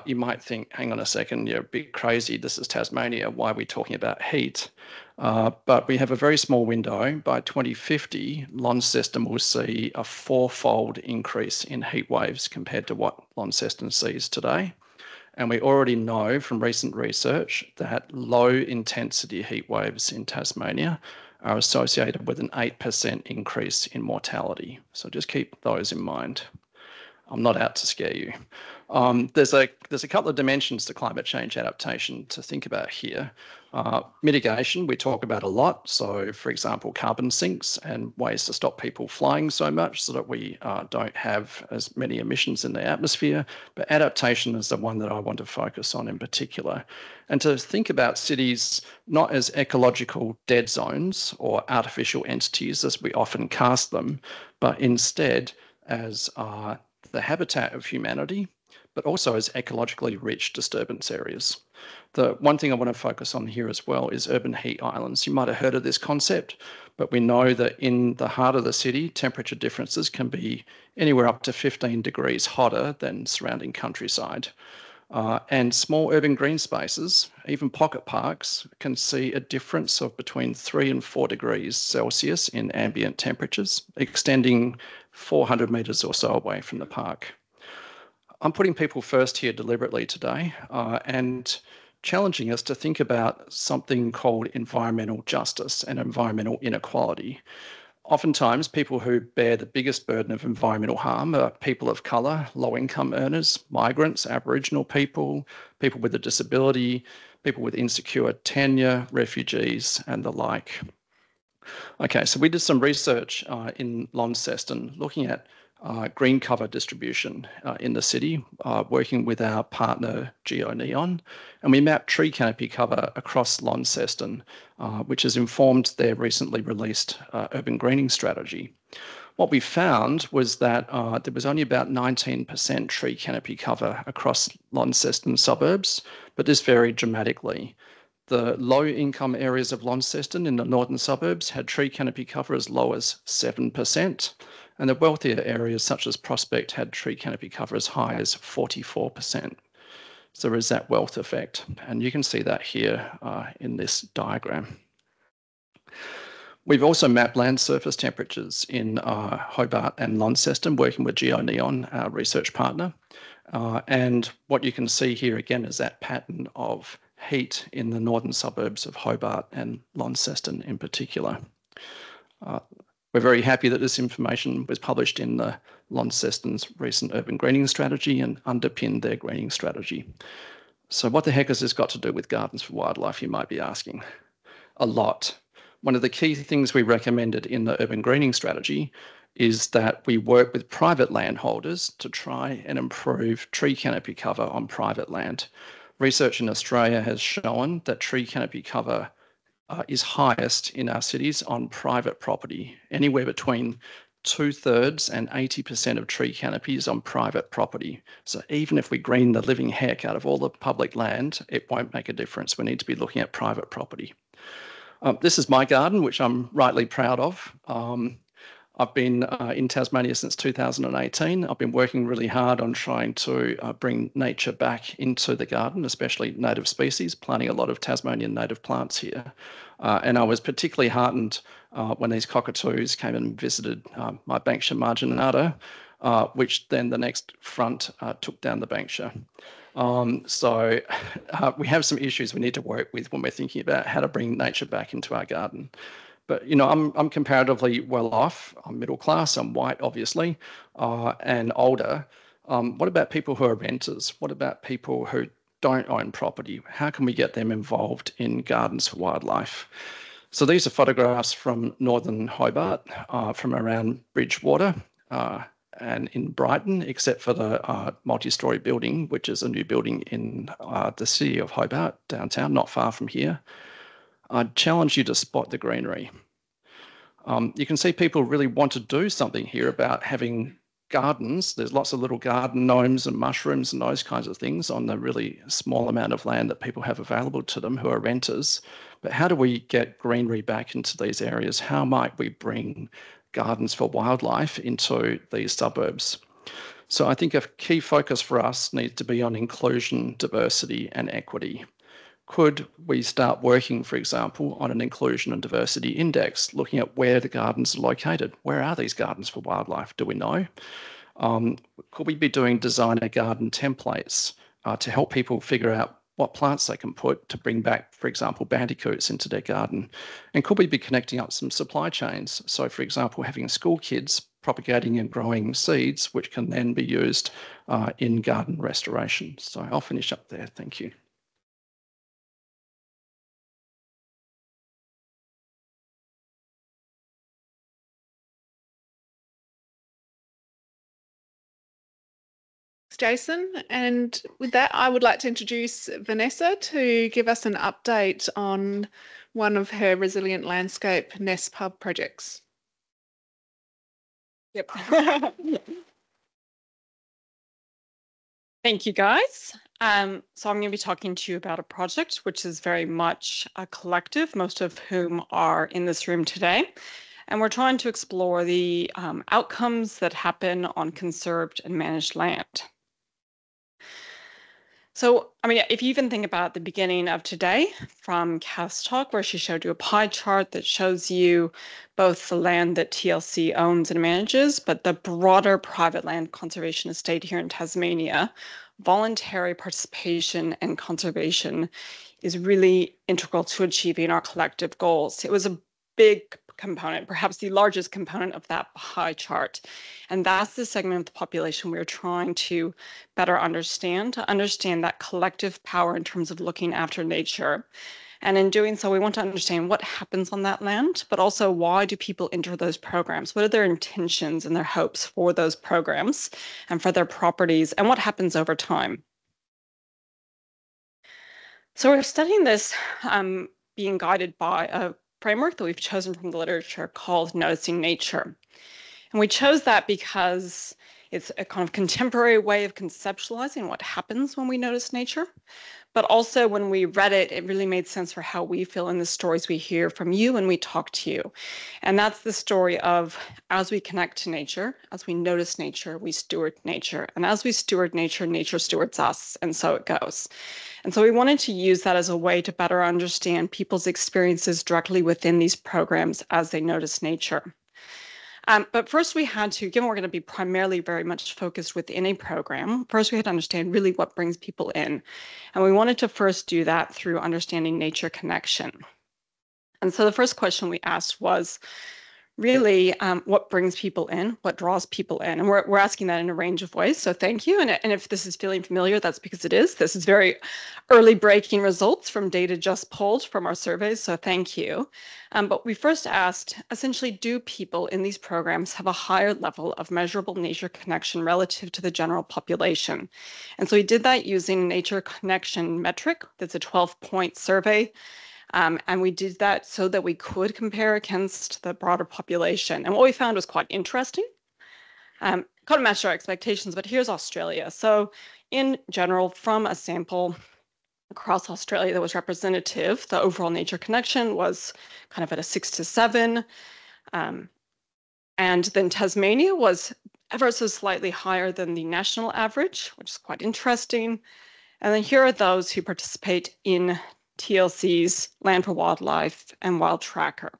Speaker 7: You might think, hang on a second, you're a bit crazy. This is Tasmania. Why are we talking about heat? But we have a very small window. By 2050, Launceston will see a 4-fold increase in heat waves compared to what Launceston sees today. And we already know from recent research that low intensity heat waves in Tasmania are associated with an 8% increase in mortality. So just keep those in mind. I'm not out to scare you. There's a couple of dimensions to climate change adaptation to think about here. Mitigation, we talk about a lot. So, for example, carbon sinks and ways to stop people flying so much so that we don't have as many emissions in the atmosphere. But adaptation is the one that I want to focus on in particular. And to think about cities not as ecological dead zones or artificial entities as we often cast them, but instead as the habitat of humanity, but also as ecologically rich disturbance areas. The one thing I want to focus on here as well is urban heat islands. You might have heard of this concept, but we know that in the heart of the city, temperature differences can be anywhere up to 15 degrees hotter than surrounding countryside. And small urban green spaces, even pocket parks, can see a difference of between 3 and 4 degrees Celsius in ambient temperatures, extending 400 metres or so away from the park. I'm putting people first here deliberately today and challenging us to think about something called environmental justice and environmental inequality. Oftentimes, people who bear the biggest burden of environmental harm are people of colour, low-income earners, migrants, Aboriginal people, people with a disability, people with insecure tenure, refugees, and the like. Okay, so we did some research in Launceston looking at green cover distribution in the city, working with our partner GeoNeon, and we mapped tree canopy cover across Launceston, which has informed their recently released urban greening strategy. What we found was that there was only about 19% tree canopy cover across Launceston suburbs, but this varied dramatically. The low-income areas of Launceston in the northern suburbs had tree canopy cover as low as 7%, and the wealthier areas such as Prospect had tree canopy cover as high as 44%. So there is that wealth effect, and you can see that here in this diagram. We've also mapped land surface temperatures in Hobart and Launceston, working with GeoNeon, our research partner. And what you can see here again is that pattern of heat in the northern suburbs of Hobart and Launceston in particular. We're very happy that this information was published in the Launceston's recent urban greening strategy and underpinned their greening strategy. So what the heck has this got to do with Gardens for Wildlife, you might be asking? A lot. One of the key things we recommended in the urban greening strategy is that we work with private landholders to try and improve tree canopy cover on private land. Research in Australia has shown that tree canopy cover is highest in our cities on private property, anywhere between 2/3 and 80% of tree canopy is on private property. So even if we green the living heck out of all the public land, it won't make a difference. We need to be looking at private property. This is my garden, which I'm rightly proud of. I've been in Tasmania since 2018. I've been working really hard on trying to bring nature back into the garden, especially native species, planting a lot of Tasmanian native plants here. And I was particularly heartened when these cockatoos came and visited my Banksia marginata, which then the next front took down the Banksia. So we have some issues we need to work with when we're thinking about how to bring nature back into our garden. But, you know, I'm comparatively well off. I'm middle class, I'm white, obviously, and older. What about people who are renters? What about people who don't own property? How can we get them involved in Gardens for Wildlife? So these are photographs from northern Hobart, from around Bridgewater, and in Brighton, except for the multi-storey building, which is a new building in the city of Hobart, downtown, not far from here. I'd challenge you to spot the greenery. You can see people really want to do something here about having gardens. There's lots of little garden gnomes and mushrooms and those kinds of things on the really small amount of land that people have available to them who are renters. But how do we get greenery back into these areas? How might we bring Gardens for Wildlife into these suburbs? So I think a key focus for us needs to be on inclusion, diversity and equity. Could we start working, for example, on an inclusion and diversity index, looking at where the gardens are located? Where are these Gardens for Wildlife? Do we know? Could we be doing designer garden templates to help people figure out what plants they can put to bring back, for example, bandicoots into their garden? And could we be connecting up some supply chains? So, for example, having school kids propagating and growing seeds, which can then be used in garden restoration. So I'll finish up there. Thank you.
Speaker 1: Jason, and with that I would like to introduce Vanessa to give us an update on one of her Resilient Landscape Nest Pub projects.
Speaker 8: Yep. Thank you, guys. So I'm going to be talking to you about a project which is very much a collective, most of whom are in this room today. And we're trying to explore the outcomes that happen on conserved and managed land. So, I mean, if you even think about the beginning of today from Kath's talk, where she showed you a pie chart that shows you both the land that TLC owns and manages, but the broader private land conservation estate here in Tasmania, voluntary participation and conservation is really integral to achieving our collective goals. It was a big component, perhaps the largest component of that pie chart. And that's the segment of the population we're trying to better understand, to understand that collective power in terms of looking after nature. And in doing so, we want to understand what happens on that land, but also why do people enter those programs? What are their intentions and their hopes for those programs and for their properties, and what happens over time? So we're studying this being guided by a framework that we've chosen from the literature called Noticing Nature. And we chose that because it's a kind of contemporary way of conceptualizing what happens when we notice nature. But also when we read it, it really made sense for how we feel in the stories we hear from you when we talk to you. And that's the story of, as we connect to nature, as we notice nature, we steward nature. And as we steward nature, nature stewards us. And so it goes. And so we wanted to use that as a way to better understand people's experiences directly within these programs as they notice nature. But first we had to, given we're going to be primarily very much focused within a program, first we had to understand really what brings people in. And we wanted to first do that through understanding nature connection. And so the first question we asked was, really, what brings people in, what draws people in? And we're asking that in a range of ways, so thank you. And if this is feeling familiar, that's because it is. This is very early breaking results from data just pulled from our surveys, so thank you. But we first asked, essentially, do people in these programs have a higher level of measurable nature connection relative to the general population? And so we did that using a nature connection metric. That's a 12-point survey. And we did that so that we could compare against the broader population. And what we found was quite interesting. Kind of matched our expectations, but here's Australia. So in general, from a sample across Australia that was representative, the overall nature connection was kind of at a 6 to 7. And then Tasmania was ever so slightly higher than the national average, which is quite interesting. And then here are those who participate in TLC's Land for Wildlife and Wild Tracker.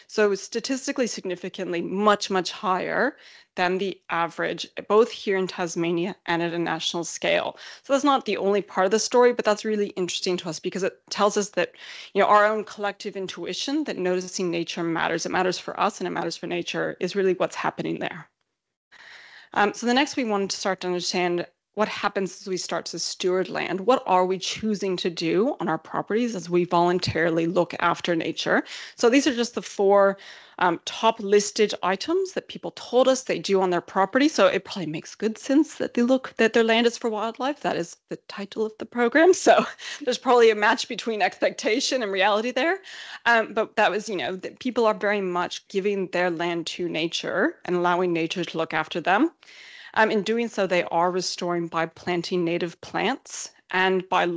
Speaker 8: So statistically significantly much, much higher than the average, both here in Tasmania and at a national scale. So that's not the only part of the story, but that's really interesting to us because it tells us that, you know, our own collective intuition that noticing nature matters. It matters for us and it matters for nature is really what's happening there. So the next we wanted to start to understand what happens as we start to steward land. What are we choosing to do on our properties as we voluntarily look after nature? So these are just the 4 top listed items that people told us they do on their property. So it probably makes good sense that they look that their land is for wildlife. That is the title of the program. So there's probably a match between expectation and reality there. But that was, you know, that people are very much giving their land to nature and allowing nature to look after them. In doing so, they are restoring by planting native plants and by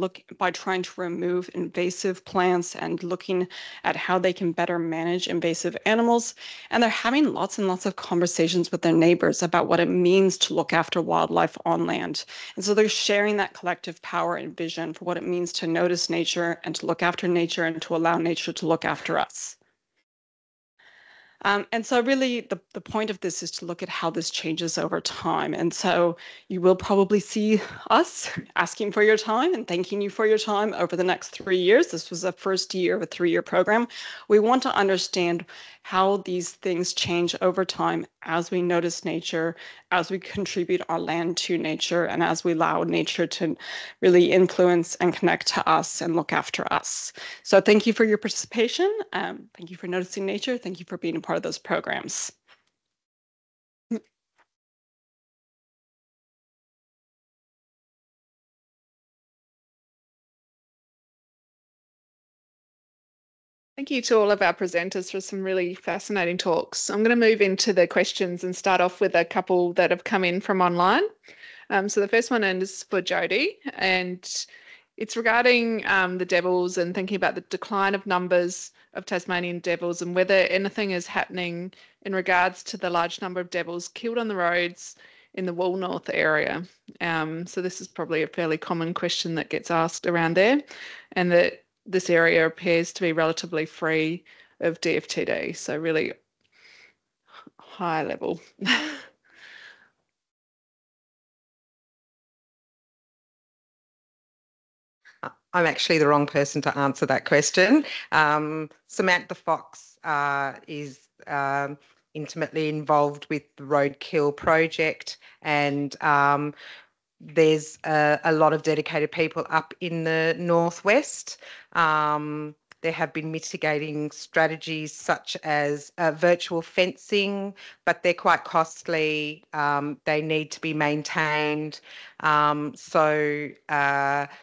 Speaker 8: trying to remove invasive plants and looking at how they can better manage invasive animals. And they're having lots and lots of conversations with their neighbors about what it means to look after wildlife on land. And so they're sharing that collective power and vision for what it means to notice nature and to look after nature and to allow nature to look after us. And so really the point of this is to look at how this changes over time. And so you will probably see us asking for your time and thanking you for your time over the next 3 years. This was the first year of a 3-year program. We want to understand how these things change over time as we notice nature, as we contribute our land to nature, and as we allow nature to really influence and connect to us and look after us. So thank you for your participation. Thank you for noticing nature. Thank you for being a part of those programs.
Speaker 1: Thank you to all of our presenters for some really fascinating talks. I'm going to move into the questions and start off with a couple that have come in from online. So the first one is for Jodie, and it's regarding the devils and thinking about the decline of numbers of Tasmanian devils and whether anything is happening in regards to the large number of devils killed on the roads in the Woolnorth area. So this is probably a fairly common question that gets asked around there, and that this area appears to be relatively free of DFTD, so really high level.
Speaker 4: I'm actually the wrong person to answer that question. Samantha Fox is intimately involved with the Roadkill project, and there's a lot of dedicated people up in the northwest There have been mitigating strategies such as virtual fencing, but they're quite costly. They need to be maintained. So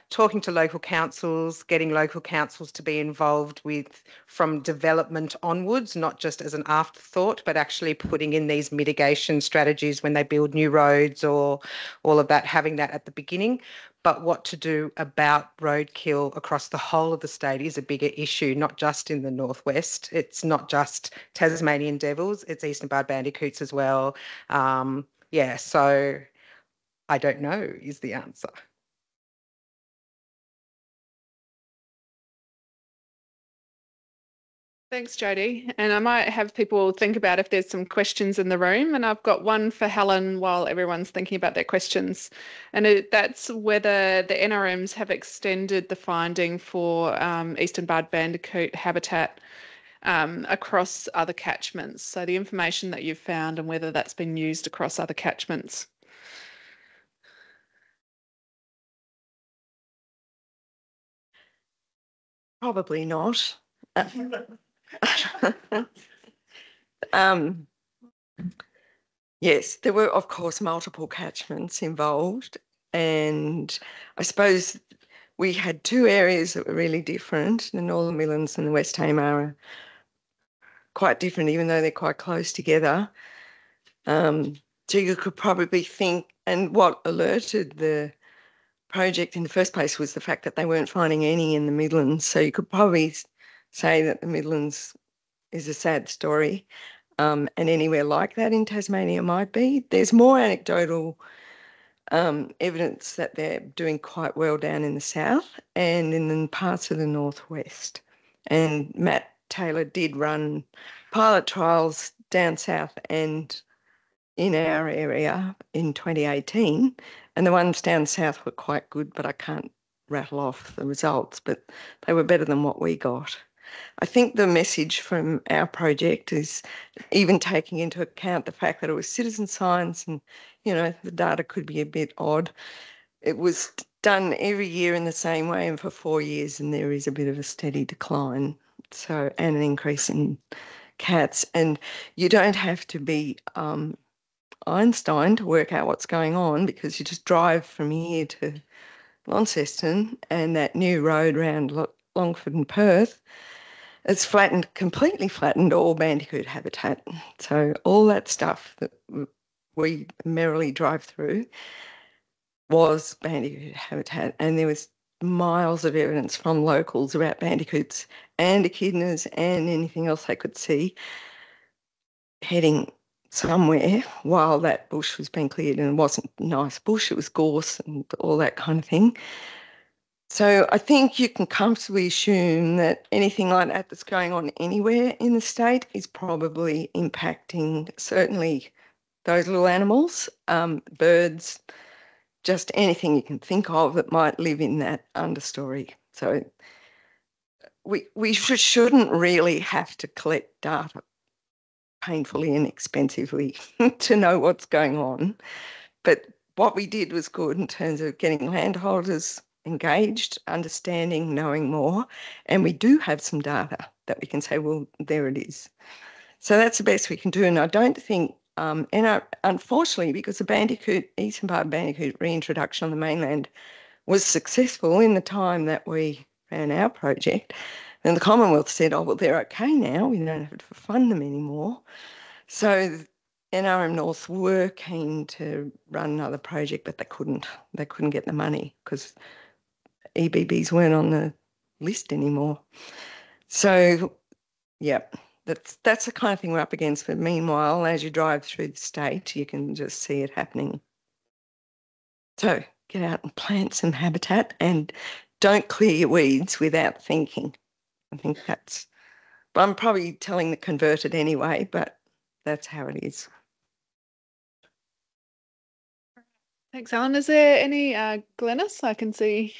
Speaker 4: talking to local councils, getting local councils to be involved with from development onwards, not just as an afterthought, but actually putting in these mitigation strategies when they build new roads or all of that, having that at the beginning. But what to do about roadkill across the whole of the state is a bigger issue, not just in the northwest. It's not just Tasmanian devils, it's eastern barred bandicoots as well. Yeah, so I don't know is the answer.
Speaker 1: Thanks, Jodie. And I might have people think about if there's some questions in the room. And I've got one for Helen while everyone's thinking about their questions. And that's whether the NRMs have extended the finding for eastern barred bandicoot habitat across other catchments. So the information that you've found and whether that's been used across other catchments.
Speaker 6: Probably not. Yes, there were, of course, multiple catchments involved, and I suppose we had two areas that were really different. The Northern Midlands and the West Tamar are quite different, even though they're quite close together. So you could probably think, and what alerted the project in the first place was the fact that they weren't finding any in the Midlands. So you could probably say that the Midlands is a sad story, and anywhere like that in Tasmania might be. There's more anecdotal evidence that they're doing quite well down in the south and in parts of the northwest. And Matt Taylor did run pilot trials down south and in our area in 2018, and the ones down south were quite good, but I can't rattle off the results, but they were better than what we got. I think the message from our project is, even taking into account the fact that it was citizen science and, you know, the data could be a bit odd, it was done every year in the same way and for 4 years, and there is a bit of a steady decline, so, and an increase in cats. And you don't have to be Einstein to work out what's going on, because you just drive from here to Launceston and that new road around Longford and Perth, it's flattened, completely flattened all bandicoot habitat. So all that stuff that we merrily drive through was bandicoot habitat, and there was miles of evidence from locals about bandicoots and echidnas and anything else they could see heading somewhere while that bush was being cleared, and it wasn't nice bush, it was gorse and all that kind of thing. So I think you can comfortably assume that anything like that that's going on anywhere in the state is probably impacting certainly those little animals, birds, just anything you can think of that might live in that understory. So we shouldn't really have to collect data painfully and expensively to know what's going on. But what we did was good in terms of getting landholders engaged, understanding, knowing more, and we do have some data that we can say, well, there it is. So that's the best we can do. And I don't think, unfortunately, because the bandicoot, eastern barred bandicoot reintroduction on the mainland was successful in the time that we ran our project, and the Commonwealth said, oh, well, they're okay now, we don't have to fund them anymore. So NRM North were keen to run another project, but they couldn't get the money because EBBs weren't on the list anymore. So, yeah, that's the kind of thing we're up against. But meanwhile, as you drive through the state, you can just see it happening. So get out and plant some habitat and don't clear your weeds without thinking. I think that's, but I'm probably telling the converted anyway, but that's how it is.
Speaker 1: Thanks, Alan. Is there any Glenys I can see?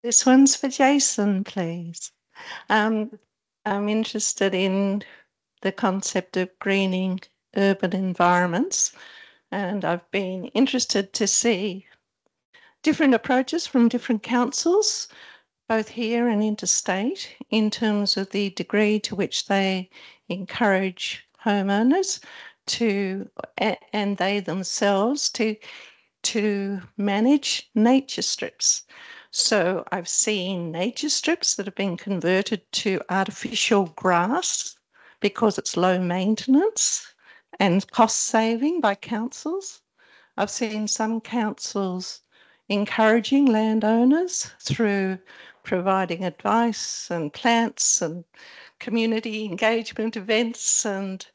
Speaker 9: This one's for Jason, please. I'm interested in the concept of greening urban environments, and I've been interested to see different approaches from different councils, both here and interstate, in terms of the degree to which they encourage homeowners to, and they themselves, to manage nature strips. So I've seen nature strips that have been converted to artificial grass because it's low maintenance and cost saving by councils. I've seen some councils encouraging landowners through providing advice and plants and community engagement events and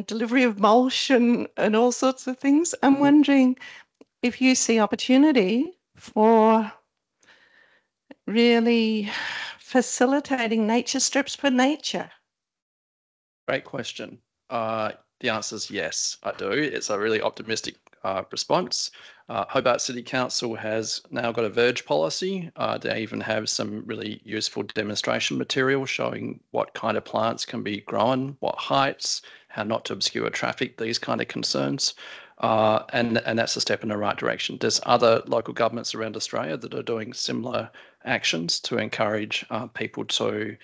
Speaker 9: delivery of mulch and all sorts of things. I'm wondering if you see opportunity for really facilitating nature strips for nature.
Speaker 7: Great question. The answer is yes, I do. It's a really optimistic response. Hobart City Council has now got a verge policy. They even have some really useful demonstration material showing what kind of plants can be grown, what heights, how not to obscure traffic, these kind of concerns. And that's a step in the right direction. There's other local governments around Australia that are doing similar actions to encourage people to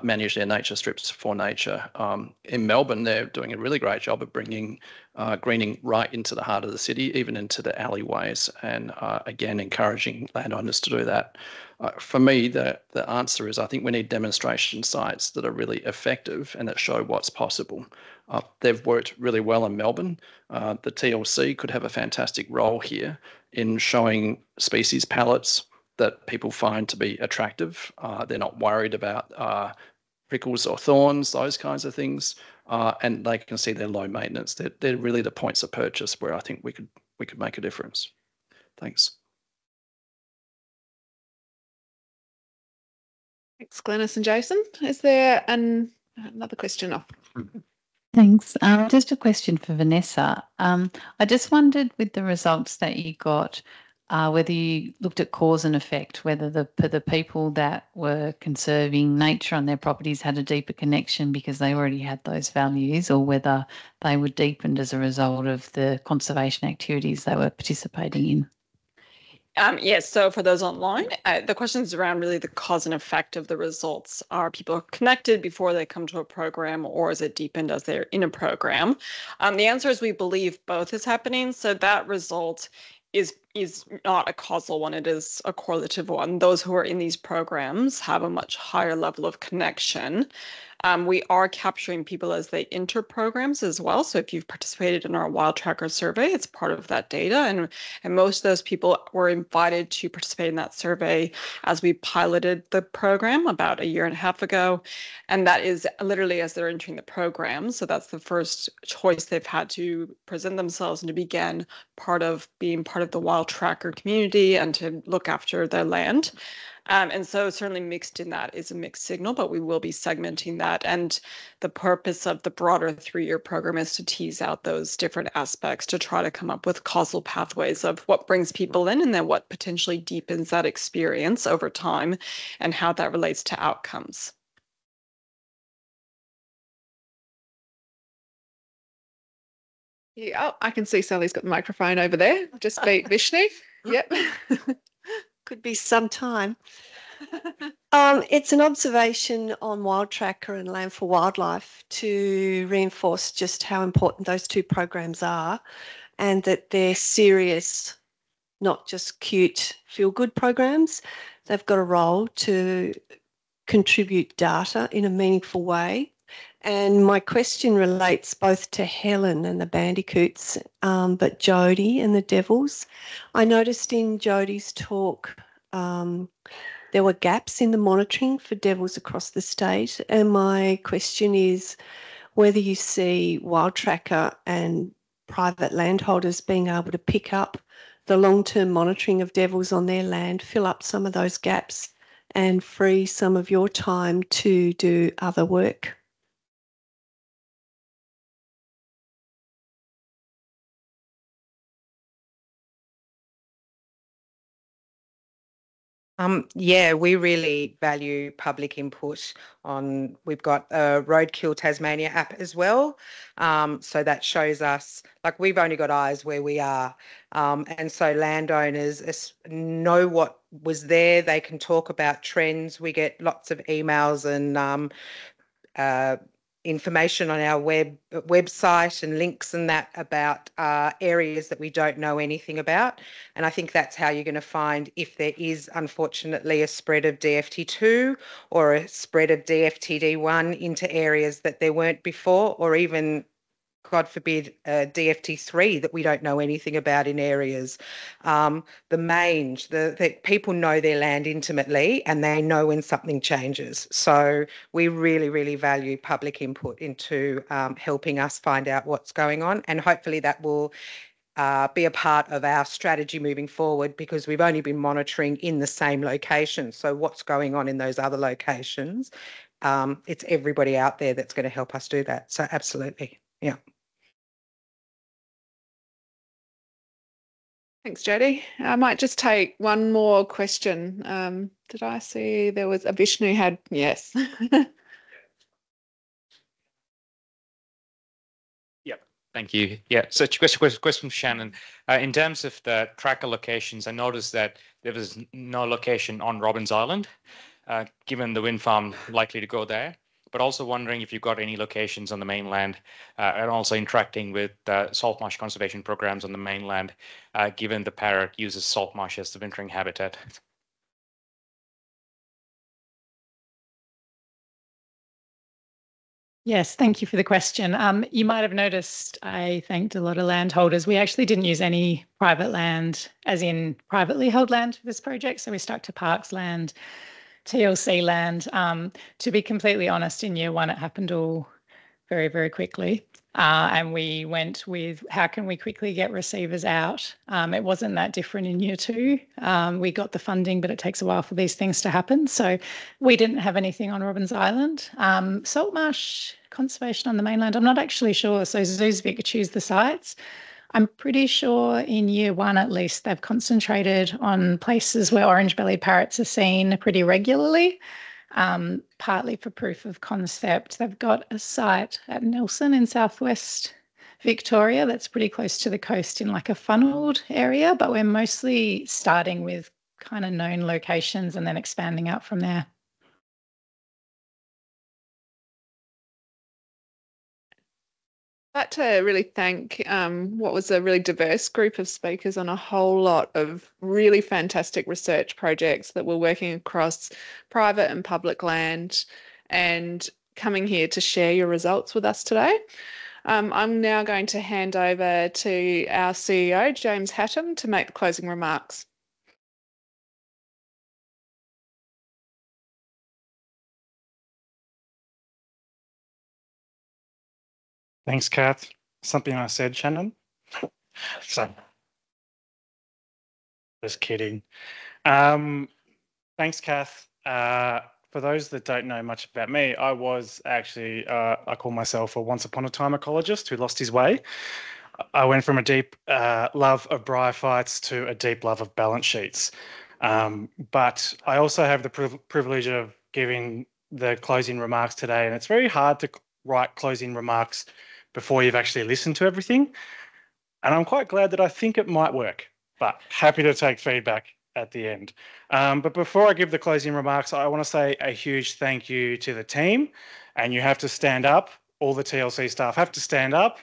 Speaker 7: manage their nature strips for nature. In Melbourne, they're doing a really great job of bringing greening right into the heart of the city, even into the alleyways, and again, encouraging landowners to do that. For me, the answer is I think we need demonstration sites that are really effective and that show what's possible. They've worked really well in Melbourne. The TLC could have a fantastic role here in showing species palettes that people find to be attractive. They're not worried about prickles or thorns, those kinds of things, and they can see they're low maintenance. They're really the points of purchase where I think we could make a difference. Thanks.
Speaker 1: Thanks, Glenys and Jason. Is there another question off?
Speaker 10: Thanks. Just a question for Vanessa. I just wondered with the results that you got, whether you looked at cause and effect, whether the people that were conserving nature on their properties had a deeper connection because they already had those values, or whether they were deepened as a result of the conservation activities they were participating in.
Speaker 8: Yes, so for those online, the question is around really the cause and effect of the results. Are people connected before they come to a program, or is it deepened as they're in a program? The answer is we believe both is happening. So that result is not a causal one, it is a correlative one. Those who are in these programs have a much higher level of connection. We are capturing people as they enter programs as well. So if you've participated in our Wild Tracker survey, it's part of that data. And most of those people were invited to participate in that survey as we piloted the program about a year and a half ago. And that is literally as they're entering the program. So that's the first choice they've had to present themselves and to begin being part of the Wild Tracker community and to look after their land. And so certainly mixed in that is a mixed signal, but we will be segmenting that. And the purpose of the broader 3-year program is to tease out those different aspects to try to come up with causal pathways of what brings people in and then what potentially deepens that experience over time and how that relates to outcomes.
Speaker 1: Yeah, I can see Sally's got the microphone over there. Just beat Vishnu. Yep.
Speaker 11: Could be some time. It's an observation on Wild Tracker and Land for Wildlife to reinforce just how important those two programs are and that they're serious, not just cute feel-good programs. They've got a role to contribute data in a meaningful way. And my question relates both to Helen and the bandicoots, but Jodie and the devils. I noticed in Jodie's talk there were gaps in the monitoring for devils across the state. And my question is whether you see Wild Tracker and private landholders being able to pick up the long-term monitoring of devils on their land, fill up some of those gaps and free some of your time to do other work.
Speaker 4: Yeah, we really value public input on, we've got a Roadkill Tasmania app as well. So that shows us, like, we've only got eyes where we are. And so landowners know what was there. They can talk about trends. We get lots of emails and information on our website and links and that about areas that we don't know anything about. And I think that's how you're going to find if there is, unfortunately, a spread of DFT2 or a spread of DFTD1 into areas that there weren't before, or even, God forbid, DFT3 that we don't know anything about in areas. The people know their land intimately, and they know when something changes. So we really, really value public input into helping us find out what's going on, and hopefully that will be a part of our strategy moving forward, because we've only been monitoring in the same location. So what's going on in those other locations? It's everybody out there that's going to help us do that. So absolutely, yeah.
Speaker 1: Thanks, Jodie. I might just take one more question. Did I see there was a Vishnu had? Yes.
Speaker 12: Yep. Thank you. Yeah. So question from Shannon. In terms of the tracker locations, I noticed that there was no location on Robbins Island, given the wind farm likely to go there. But also wondering if you've got any locations on the mainland, and also interacting with salt marsh conservation programs on the mainland, given the parrot uses salt marsh as the wintering habitat.
Speaker 2: Yes, thank you for the question. You might have noticed I thanked a lot of landholders. We actually didn't use any private land, as in privately held land for this project. So we stuck to parks land, TLC land. To be completely honest, in year one, it happened all very, very quickly. And we went with how can we quickly get receivers out? It wasn't that different in year two. We got the funding, but it takes a while for these things to happen. So we didn't have anything on Robbins Island. Salt marsh conservation on the mainland, I'm not actually sure. So Zoos Vic choose the sites. I'm pretty sure in year one, at least, they've concentrated on places where orange-bellied parrots are seen pretty regularly, partly for proof of concept. They've got a site at Nelson in southwest Victoria that's pretty close to the coast in like a funneled area, but we're mostly starting with kind of known locations and then expanding out from there.
Speaker 1: I'd like to really thank what was a really diverse group of speakers on a whole lot of really fantastic research projects that were working across private and public land and coming here to share your results with us today. I'm now going to hand over to our CEO, James Hatton, to make the closing remarks.
Speaker 13: Thanks, Kath. Something I said, Shannon. So, just kidding. Thanks, Kath. For those that don't know much about me, I was actually, I call myself a once upon a time ecologist who lost his way. I went from a deep love of bryophytes to a deep love of balance sheets. But I also have the privilege of giving the closing remarks today, and it's very hard to write closing remarks before you've actually listened to everything. And I'm quite glad that I think it might work, but happy to take feedback at the end. But before I give the closing remarks, I want to say a huge thank you to the team, and you have to stand up. All the TLC staff have to stand up.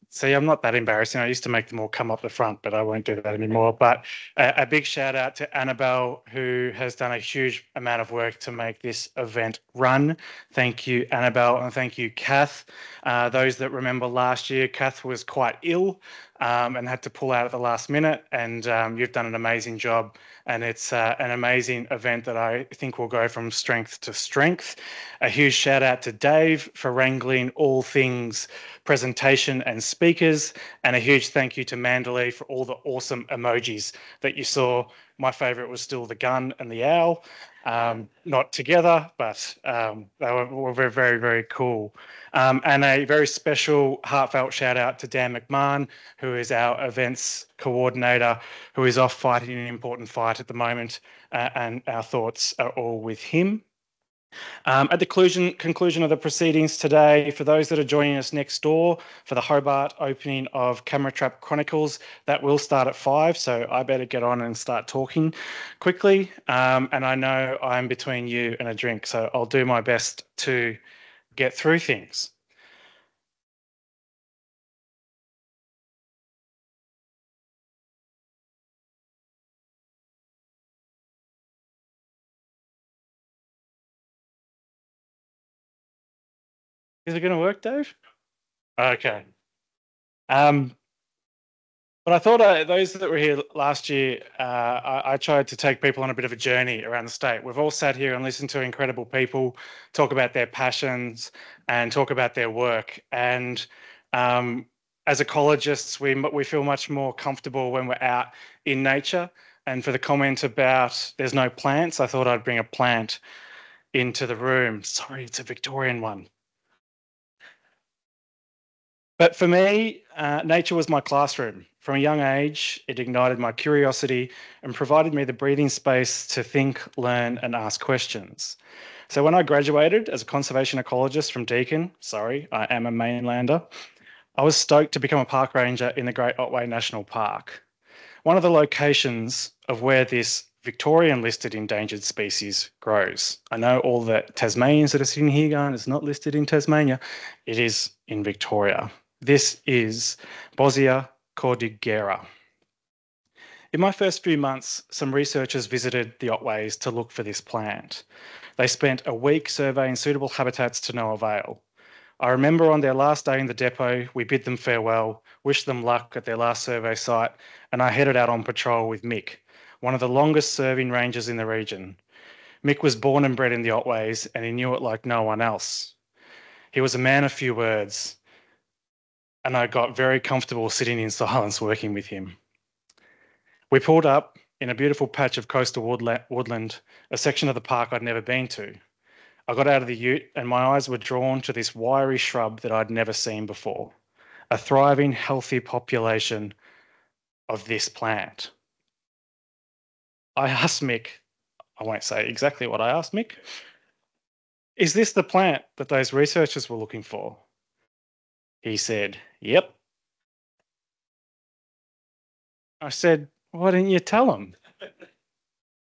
Speaker 13: See, I'm not that embarrassing. I used to make them all come up the front, but I won't do that anymore. But a big shout out to Annabelle, who has done a huge amount of work to make this event run. Thank you, Annabelle, and thank you, Kath. Those that remember last year, Kath was quite ill and had to pull out at the last minute, and you've done an amazing job. And it's an amazing event that I think will go from strength to strength. A huge shout out to Dave for wrangling all things presentation and speaking. speakers, and a huge thank you to Mandalee for all the awesome emojis that you saw. My favourite was still the gun and the owl, not together, but they were very, very, very cool. And a very special heartfelt shout out to Dan McMahon, who is our events coordinator, who is off fighting an important fight at the moment, and our thoughts are all with him. At the conclusion of the proceedings today, for those that are joining us next door for the Hobart opening of Camera Trap Chronicles, that will start at 5, so I better get on and start talking quickly. And I know I'm between you and a drink, so I'll do my best to get through things. Is it going to work, Dave? Okay. But I thought those that were here last year, I tried to take people on a bit of a journey around the state. We've all sat here and listened to incredible people talk about their passions and talk about their work. And as ecologists, we feel much more comfortable when we're out in nature. And for the comment about there's no plants, I thought I'd bring a plant into the room. Sorry, it's a Victorian one. But for me, nature was my classroom. From a young age, it ignited my curiosity and provided me the breathing space to think, learn, and ask questions. So when I graduated as a conservation ecologist from Deakin, sorry, I am a mainlander, I was stoked to become a park ranger in the Great Otway National Park. One of the locations of where this Victorian listed endangered species grows. I know all the Tasmanians that are sitting here going, it's not listed in Tasmania. It is in Victoria. This is Bosnia cordigera. In my first few months, some researchers visited the Otways to look for this plant. They spent a week surveying suitable habitats to no avail. I remember on their last day in the depot, we bid them farewell, wished them luck at their last survey site, and I headed out on patrol with Mick, one of the longest serving rangers in the region. Mick was born and bred in the Otways, and he knew it like no one else. He was a man of few words, and I got very comfortable sitting in silence working with him. We pulled up in a beautiful patch of coastal woodland, a section of the park I'd never been to. I got out of the ute and my eyes were drawn to this wiry shrub that I'd never seen before, a thriving, healthy population of this plant. I asked Mick, I won't say exactly what I asked Mick, is this the plant that those researchers were looking for? He said, yep. I said, why didn't you tell them?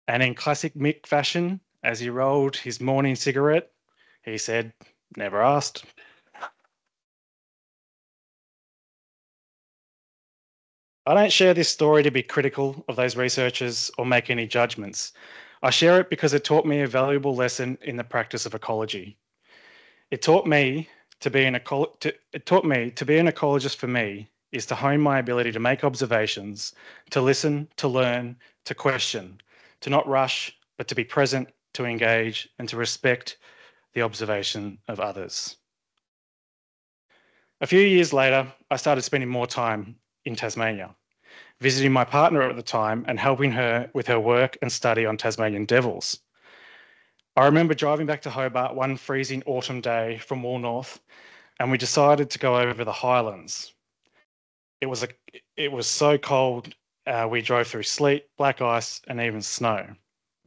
Speaker 13: And in classic Mick fashion, as he rolled his morning cigarette, he said, never asked. I don't share this story to be critical of those researchers or make any judgments. I share it because it taught me a valuable lesson in the practice of ecology. It taught me to be an ecologist for me is to hone my ability to make observations, to listen, to learn, to question, to not rush, but to be present, to engage, and to respect the observation of others. A few years later, I started spending more time in Tasmania, visiting my partner at the time and helping her with her work and study on Tasmanian devils. I remember driving back to Hobart one freezing autumn day from Woolnorth, and we decided to go over the Highlands. It was so cold, we drove through sleet, black ice, and even snow.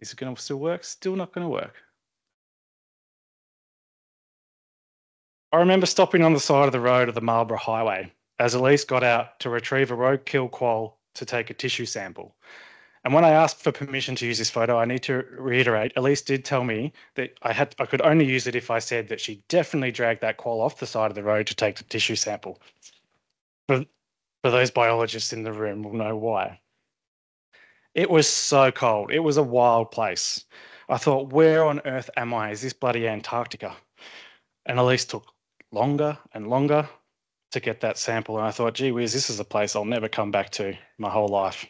Speaker 13: Is it going to still work? Still not going to work. I remember stopping on the side of the road of the Marlborough Highway as Elise got out to retrieve a roadkill quoll to take a tissue sample. And when I asked for permission to use this photo, I need to reiterate, Elise did tell me that I could only use it if I said that she definitely dragged that quoll off the side of the road to take the tissue sample. For those biologists in the room will know why. It was so cold. It was a wild place. I thought, where on earth am I? Is this bloody Antarctica? And Elise took longer and longer to get that sample. And I thought, gee whiz, this is a place I'll never come back to my whole life.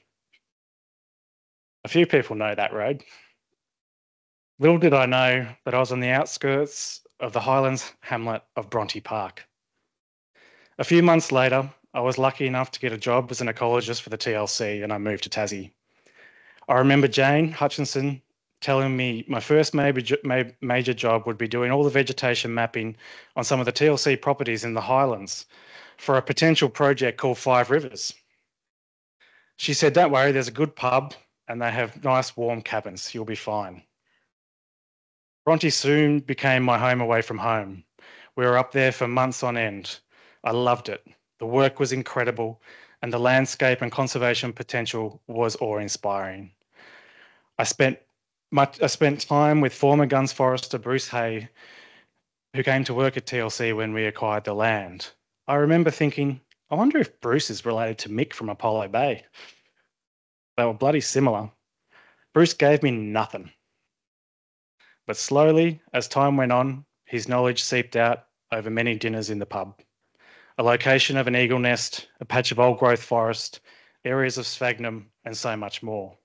Speaker 13: A few people know that road. Little did I know that I was on the outskirts of the Highlands hamlet of Bronte Park. A few months later, I was lucky enough to get a job as an ecologist for the TLC, and I moved to Tassie. I remember Jane Hutchinson telling me my first major job would be doing all the vegetation mapping on some of the TLC properties in the Highlands for a potential project called 5 Rivers. She said, "Don't worry, there's a good pub and they have nice warm cabins. You'll be fine." Bronte soon became my home away from home. We were up there for months on end. I loved it. The work was incredible and the landscape and conservation potential was awe-inspiring. I spent time with former Guns Forester Bruce Hay, who came to work at TLC when we acquired the land. I remember thinking, I wonder if Bruce is related to Mick from Apollo Bay. They were bloody similar. Bruce gave me nothing. But slowly, as time went on, his knowledge seeped out over many dinners in the pub. A location of an eagle nest, a patch of old growth forest, areas of sphagnum, and so much more.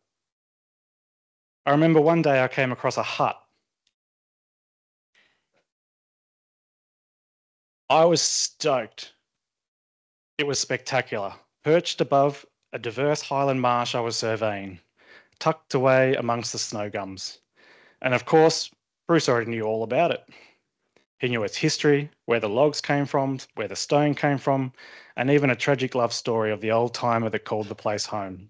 Speaker 13: I remember one day I came across a hut. I was stoked. It was spectacular. Perched above a diverse highland marsh I was surveying, tucked away amongst the snow gums. And of course, Bruce already knew all about it. He knew its history, where the logs came from, where the stone came from, and even a tragic love story of the old timer that called the place home.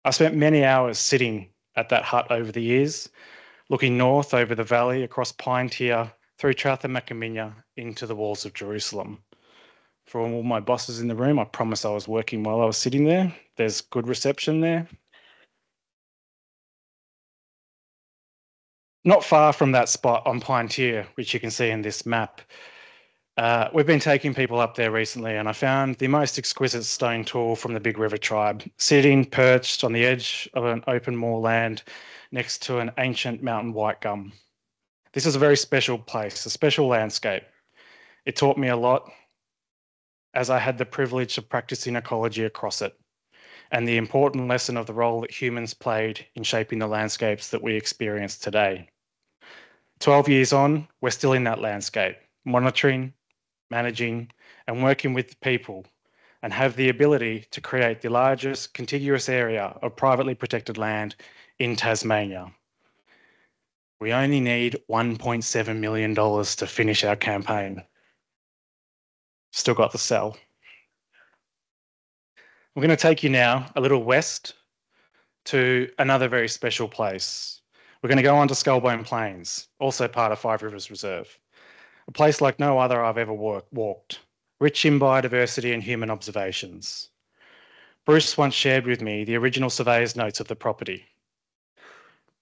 Speaker 13: I spent many hours sitting at that hut over the years, looking north over the valley, across Pine Tier, through Trouth and Macaminya, into the walls of Jerusalem. For all my bosses in the room, I promise I was working while I was sitting there. There's good reception there. Not far from that spot on Pine Tier, which you can see in this map, we've been taking people up there recently, and I found the most exquisite stone tool from the Big River tribe, sitting perched on the edge of an open moorland next to an ancient mountain white gum. This is a very special place, a special landscape. It taught me a lot, as I had the privilege of practicing ecology across it, and the important lesson of the role that humans played in shaping the landscapes that we experience today. 12 years on, we're still in that landscape, monitoring, managing, and working with people, and have the ability to create the largest contiguous area of privately protected land in Tasmania. We only need $1.7 million to finish our campaign. Still got the cell. We're going to take you now a little west to another very special place. We're going to go on to Skullbone Plains, also part of 5 Rivers Reserve, a place like no other I've ever walked, rich in biodiversity and human observations. Bruce once shared with me the original surveyor's notes of the property.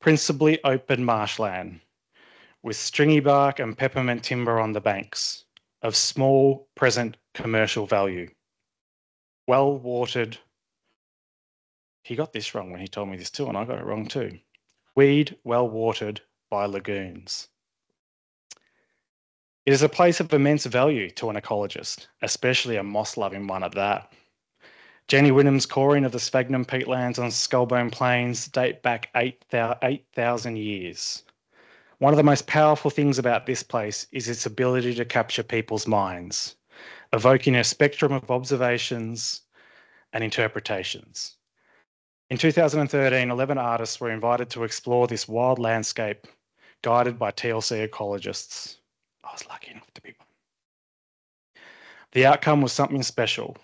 Speaker 13: Principally open marshland, with stringy bark and peppermint timber on the banks, of small present commercial value. Well watered. He got this wrong when he told me this too, and I got it wrong too. Weed well watered by lagoons. It is a place of immense value to an ecologist, especially a moss-loving one at that. Jenny Wynnham's coring of the sphagnum peatlands on Skullbone Plains date back 8,000 years. One of the most powerful things about this place is its ability to capture people's minds, evoking a spectrum of observations and interpretations. In 2013, 11 artists were invited to explore this wild landscape, guided by TLC ecologists. I was lucky enough to be one. The outcome was something special,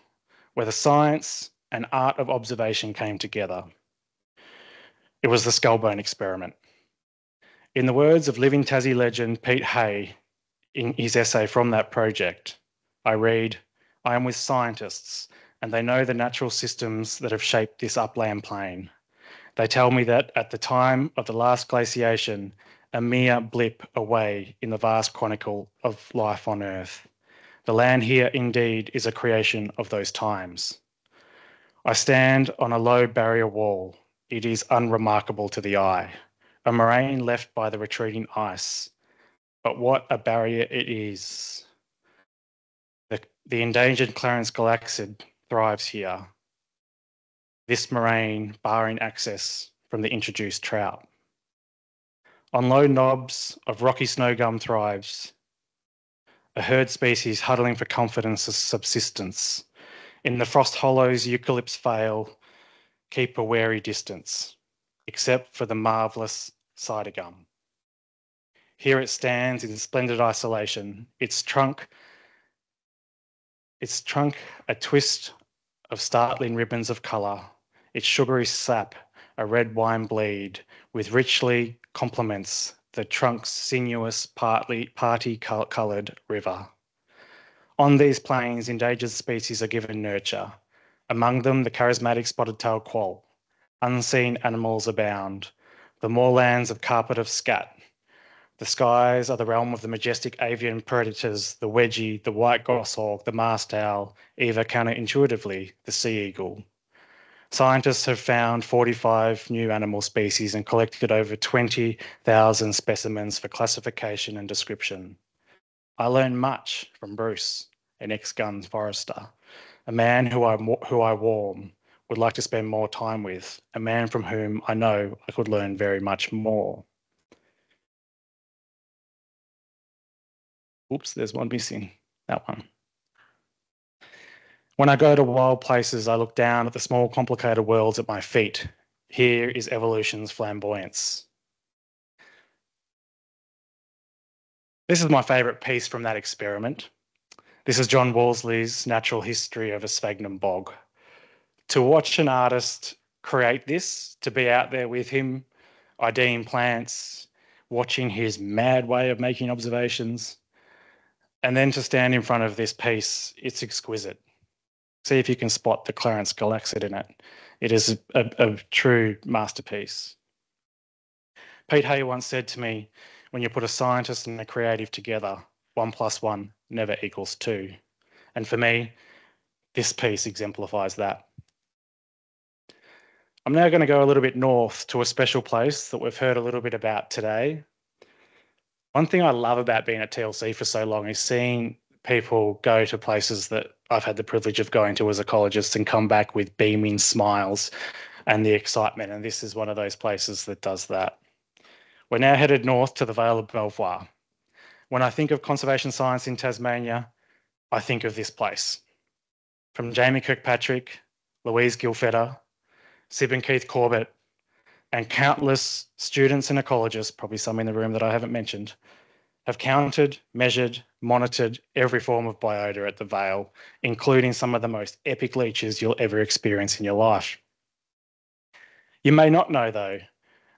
Speaker 13: where the science and art of observation came together. It was the Skullbone experiment. In the words of living Tassie legend Pete Hay, in his essay from that project, I read, "I am with scientists, and they know the natural systems that have shaped this upland plain. They tell me that at the time of the last glaciation, a mere blip away in the vast chronicle of life on Earth, the land here indeed is a creation of those times. I stand on a low barrier wall. It is unremarkable to the eye, a moraine left by the retreating ice. But what a barrier it is. The endangered Clarence galaxid thrives here. This moraine barring access from the introduced trout. On low knobs of rocky snow gum thrives a herd species huddling for confidence of subsistence. In the frost hollows, eucalypts fail, keep a wary distance, except for the marvellous cider gum. Here it stands in splendid isolation, its trunk a twist of startling ribbons of colour, its sugary sap a red wine bleed, with richly complements the trunk's sinuous, party-coloured river. On these plains, endangered species are given nurture. Among them, the charismatic spotted-tailed quoll. Unseen animals abound. The moorlands of carpet of scat. The skies are the realm of the majestic avian predators, the wedgie, the white goshawk, the mast owl, even counterintuitively, the sea eagle. Scientists have found 45 new animal species and collected over 20,000 specimens for classification and description. I learned much from Bruce, an ex-gun forester, a man who I warm, would like to spend more time with, a man from whom I know I could learn very much more. Oops, there's one missing, that one. When I go to wild places, I look down at the small, complicated worlds at my feet. Here is evolution's flamboyance. This is my favourite piece from that experiment. This is John Worsley's Natural History of a Sphagnum Bog. To watch an artist create this, to be out there with him, IDing plants, watching his mad way of making observations, and then to stand in front of this piece, it's exquisite. See if you can spot the Clarence galaxid in it. It is a true masterpiece. Pete Hay once said to me, when you put a scientist and a creative together, 1 + 1 never equals 2. And for me, this piece exemplifies that. I'm now going to go a little bit north to a special place that we've heard a little bit about today. One thing I love about being at TLC for so long is seeing people go to places that I've had the privilege of going to as ecologist and come back with beaming smiles and the excitement. And this is one of those places that does that. We're now headed north to the Vale of Belvoir. When I think of conservation science in Tasmania, I think of this place. From Jamie Kirkpatrick, Louise Gilfetter, Sib and Keith Corbett, and countless students and ecologists, probably some in the room that I haven't mentioned, have counted, measured, monitored every form of biota at the Vale, including some of the most epic leeches you'll ever experience in your life. You may not know, though,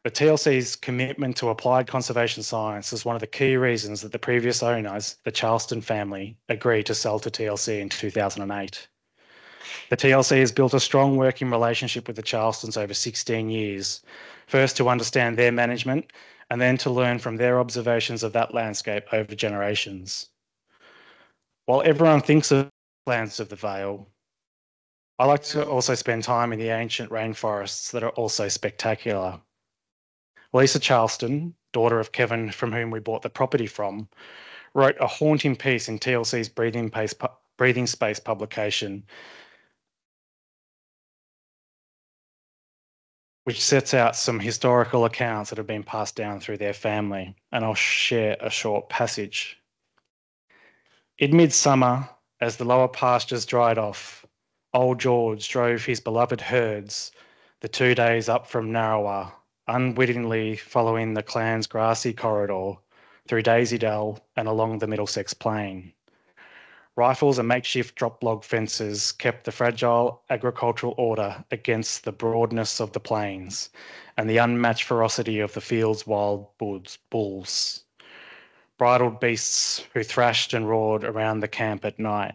Speaker 13: but TLC's commitment to applied conservation science is one of the key reasons that the previous owners, the Charleston family, agreed to sell to TLC in 2008. The TLC has built a strong working relationship with the Charlestons over 16 years, first to understand their management and then to learn from their observations of that landscape over generations. While everyone thinks of lands of the Vale, I like to also spend time in the ancient rainforests that are also spectacular. Lisa Charleston, daughter of Kevin from whom we bought the property from, wrote a haunting piece in TLC's Breathing Space publication, which sets out some historical accounts that have been passed down through their family, and I'll share a short passage. In midsummer, as the lower pastures dried off, old George drove his beloved herds the 2 days up from Narrawa, unwittingly following the clan's grassy corridor through Daisy Dell and along the Middlesex Plain. Rifles and makeshift drop log fences kept the fragile agricultural order against the broadness of the plains and the unmatched ferocity of the field's wild bulls, bridled beasts who thrashed and roared around the camp at night.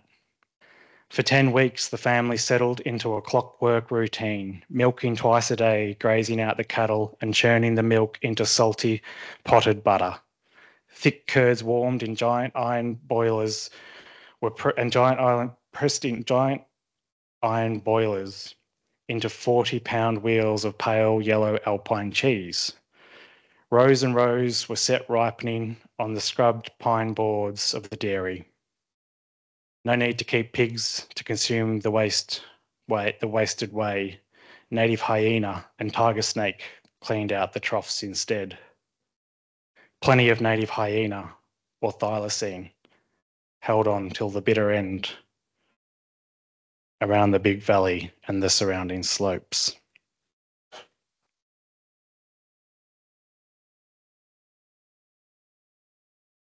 Speaker 13: For 10 weeks, the family settled into a clockwork routine, milking twice a day, grazing out the cattle and churning the milk into salty potted butter. Thick curds warmed in giant iron boilers pressed in giant iron boilers into 40-pound wheels of pale yellow alpine cheese. Rows and rows were set ripening on the scrubbed pine boards of the dairy. No need to keep pigs to consume the wasted whey. Native hyena and tiger snake cleaned out the troughs instead. Plenty of native hyena, or thylacine, held on till the bitter end around the big valley and the surrounding slopes.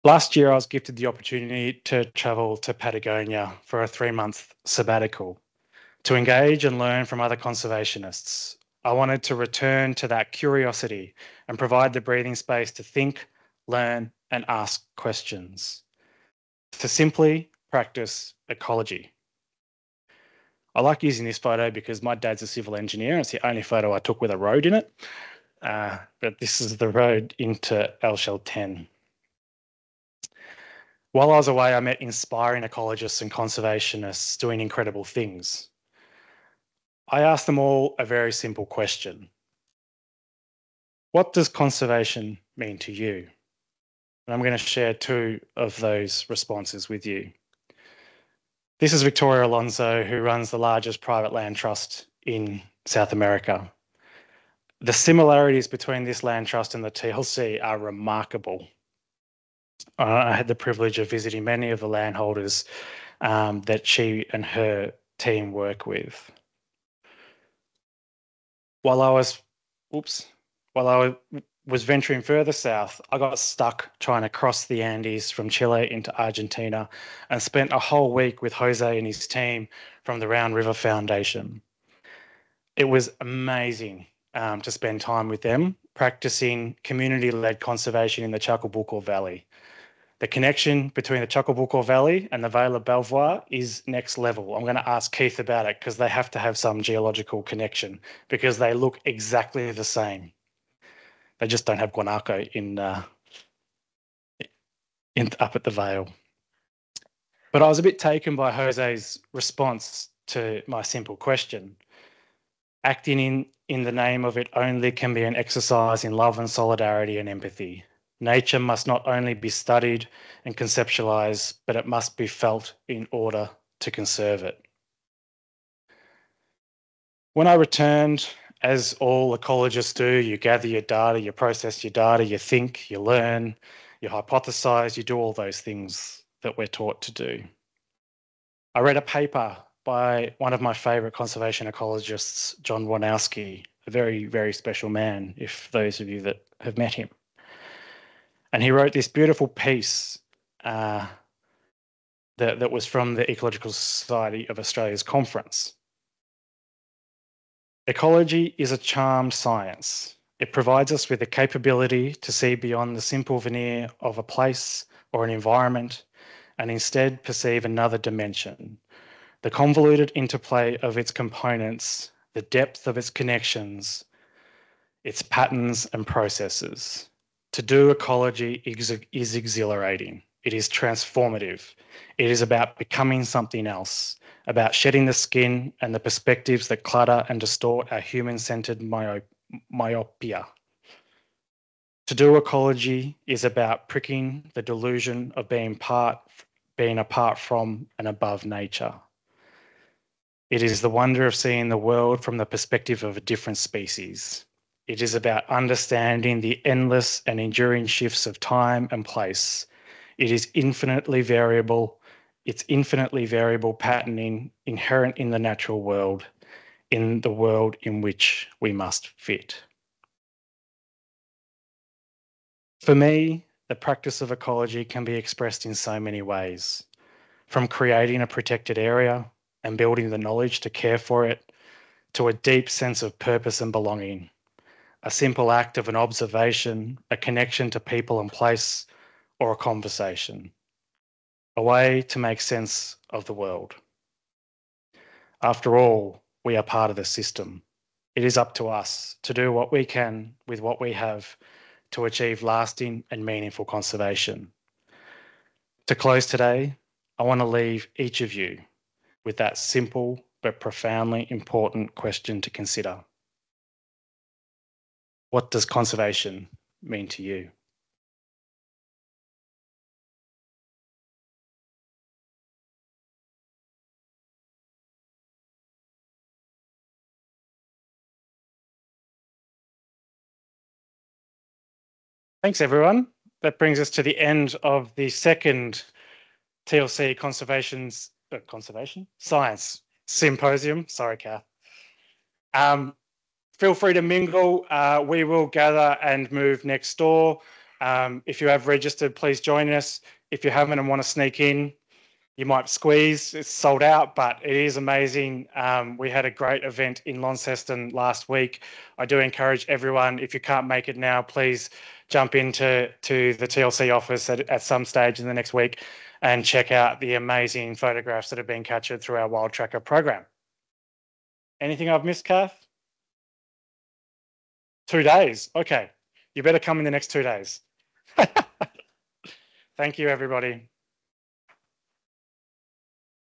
Speaker 13: Last year, I was gifted the opportunity to travel to Patagonia for a 3-month sabbatical to engage and learn from other conservationists. I wanted to return to that curiosity and provide the breathing space to think, learn, and ask questions, to simply practice ecology. I like using this photo because my dad's a civil engineer. It's the only photo I took with a road in it. But this is the road into Shell 10. While I was away, I met inspiring ecologists and conservationists doing incredible things. I asked them all a very simple question. What does conservation mean to you? And I'm going to share 2 of those responses with you. This is Victoria Alonso, who runs the largest private land trust in South America. The similarities between this land trust and the TLC are remarkable. I had the privilege of visiting many of the landholders that she and her team work with. While I was venturing further south, I got stuck trying to cross the Andes from Chile into Argentina and spent a whole week with Jose and his team from the Round River Foundation. It was amazing to spend time with them practicing community-led conservation in the Chacabuco Valley. The connection between the Chacabuco Valley and the Vale of Belvoir is next level. I'm going to ask Keith about it because they have to have some geological connection because they look exactly the same. They just don't have guanaco up at the Vale. But I was a bit taken by Jose's response to my simple question. Acting in the name of it only can be an exercise in love and solidarity and empathy. Nature must not only be studied and conceptualized, but it must be felt in order to conserve it. When I returned, as all ecologists do, you gather your data, you process your data, you think, you learn, you hypothesize, you do all those things that we're taught to do. I read a paper by one of my favorite conservation ecologists, John Wanowski, a very, very special man, if those of you that have met him. And he wrote this beautiful piece that was from the Ecological Society of Australia's conference. Ecology is a charmed science. It provides us with the capability to see beyond the simple veneer of a place or an environment and instead perceive another dimension, the convoluted interplay of its components, the depth of its connections, its patterns and processes. To do ecology is exhilarating. It is transformative. It is about becoming something else, about shedding the skin and the perspectives that clutter and distort our human-centered myopia. To do ecology is about pricking the delusion of being apart from and above nature. It is the wonder of seeing the world from the perspective of a different species. It is about understanding the endless and enduring shifts of time and place. It is infinitely variable. It's infinitely variable patterning inherent in the natural world, in the world in which we must fit. For me, the practice of ecology can be expressed in so many ways, from creating a protected area and building the knowledge to care for it, to a deep sense of purpose and belonging. A simple act of an observation, a connection to people and place, or a conversation. A way to make sense of the world. After all, we are part of the system. It is up to us to do what we can with what we have to achieve lasting and meaningful conservation. To close today, I want to leave each of you with that simple but profoundly important question to consider. What does conservation mean to you? Thanks, everyone. That brings us to the end of the second TLC Conservation Science Symposium. Sorry, Kath. Feel free to mingle. We will gather and move next door. If you have registered, please join us. If you haven't and want to sneak in, you might squeeze. It's sold out, but it is amazing. We had a great event in Launceston last week. I do encourage everyone, if you can't make it now, please jump into the TLC office at some stage in the next week and check out the amazing photographs that have been captured through our Wild Tracker program. Anything I've missed, Kath? 2 days. Okay. You better come in the next 2 days. Thank you, everybody.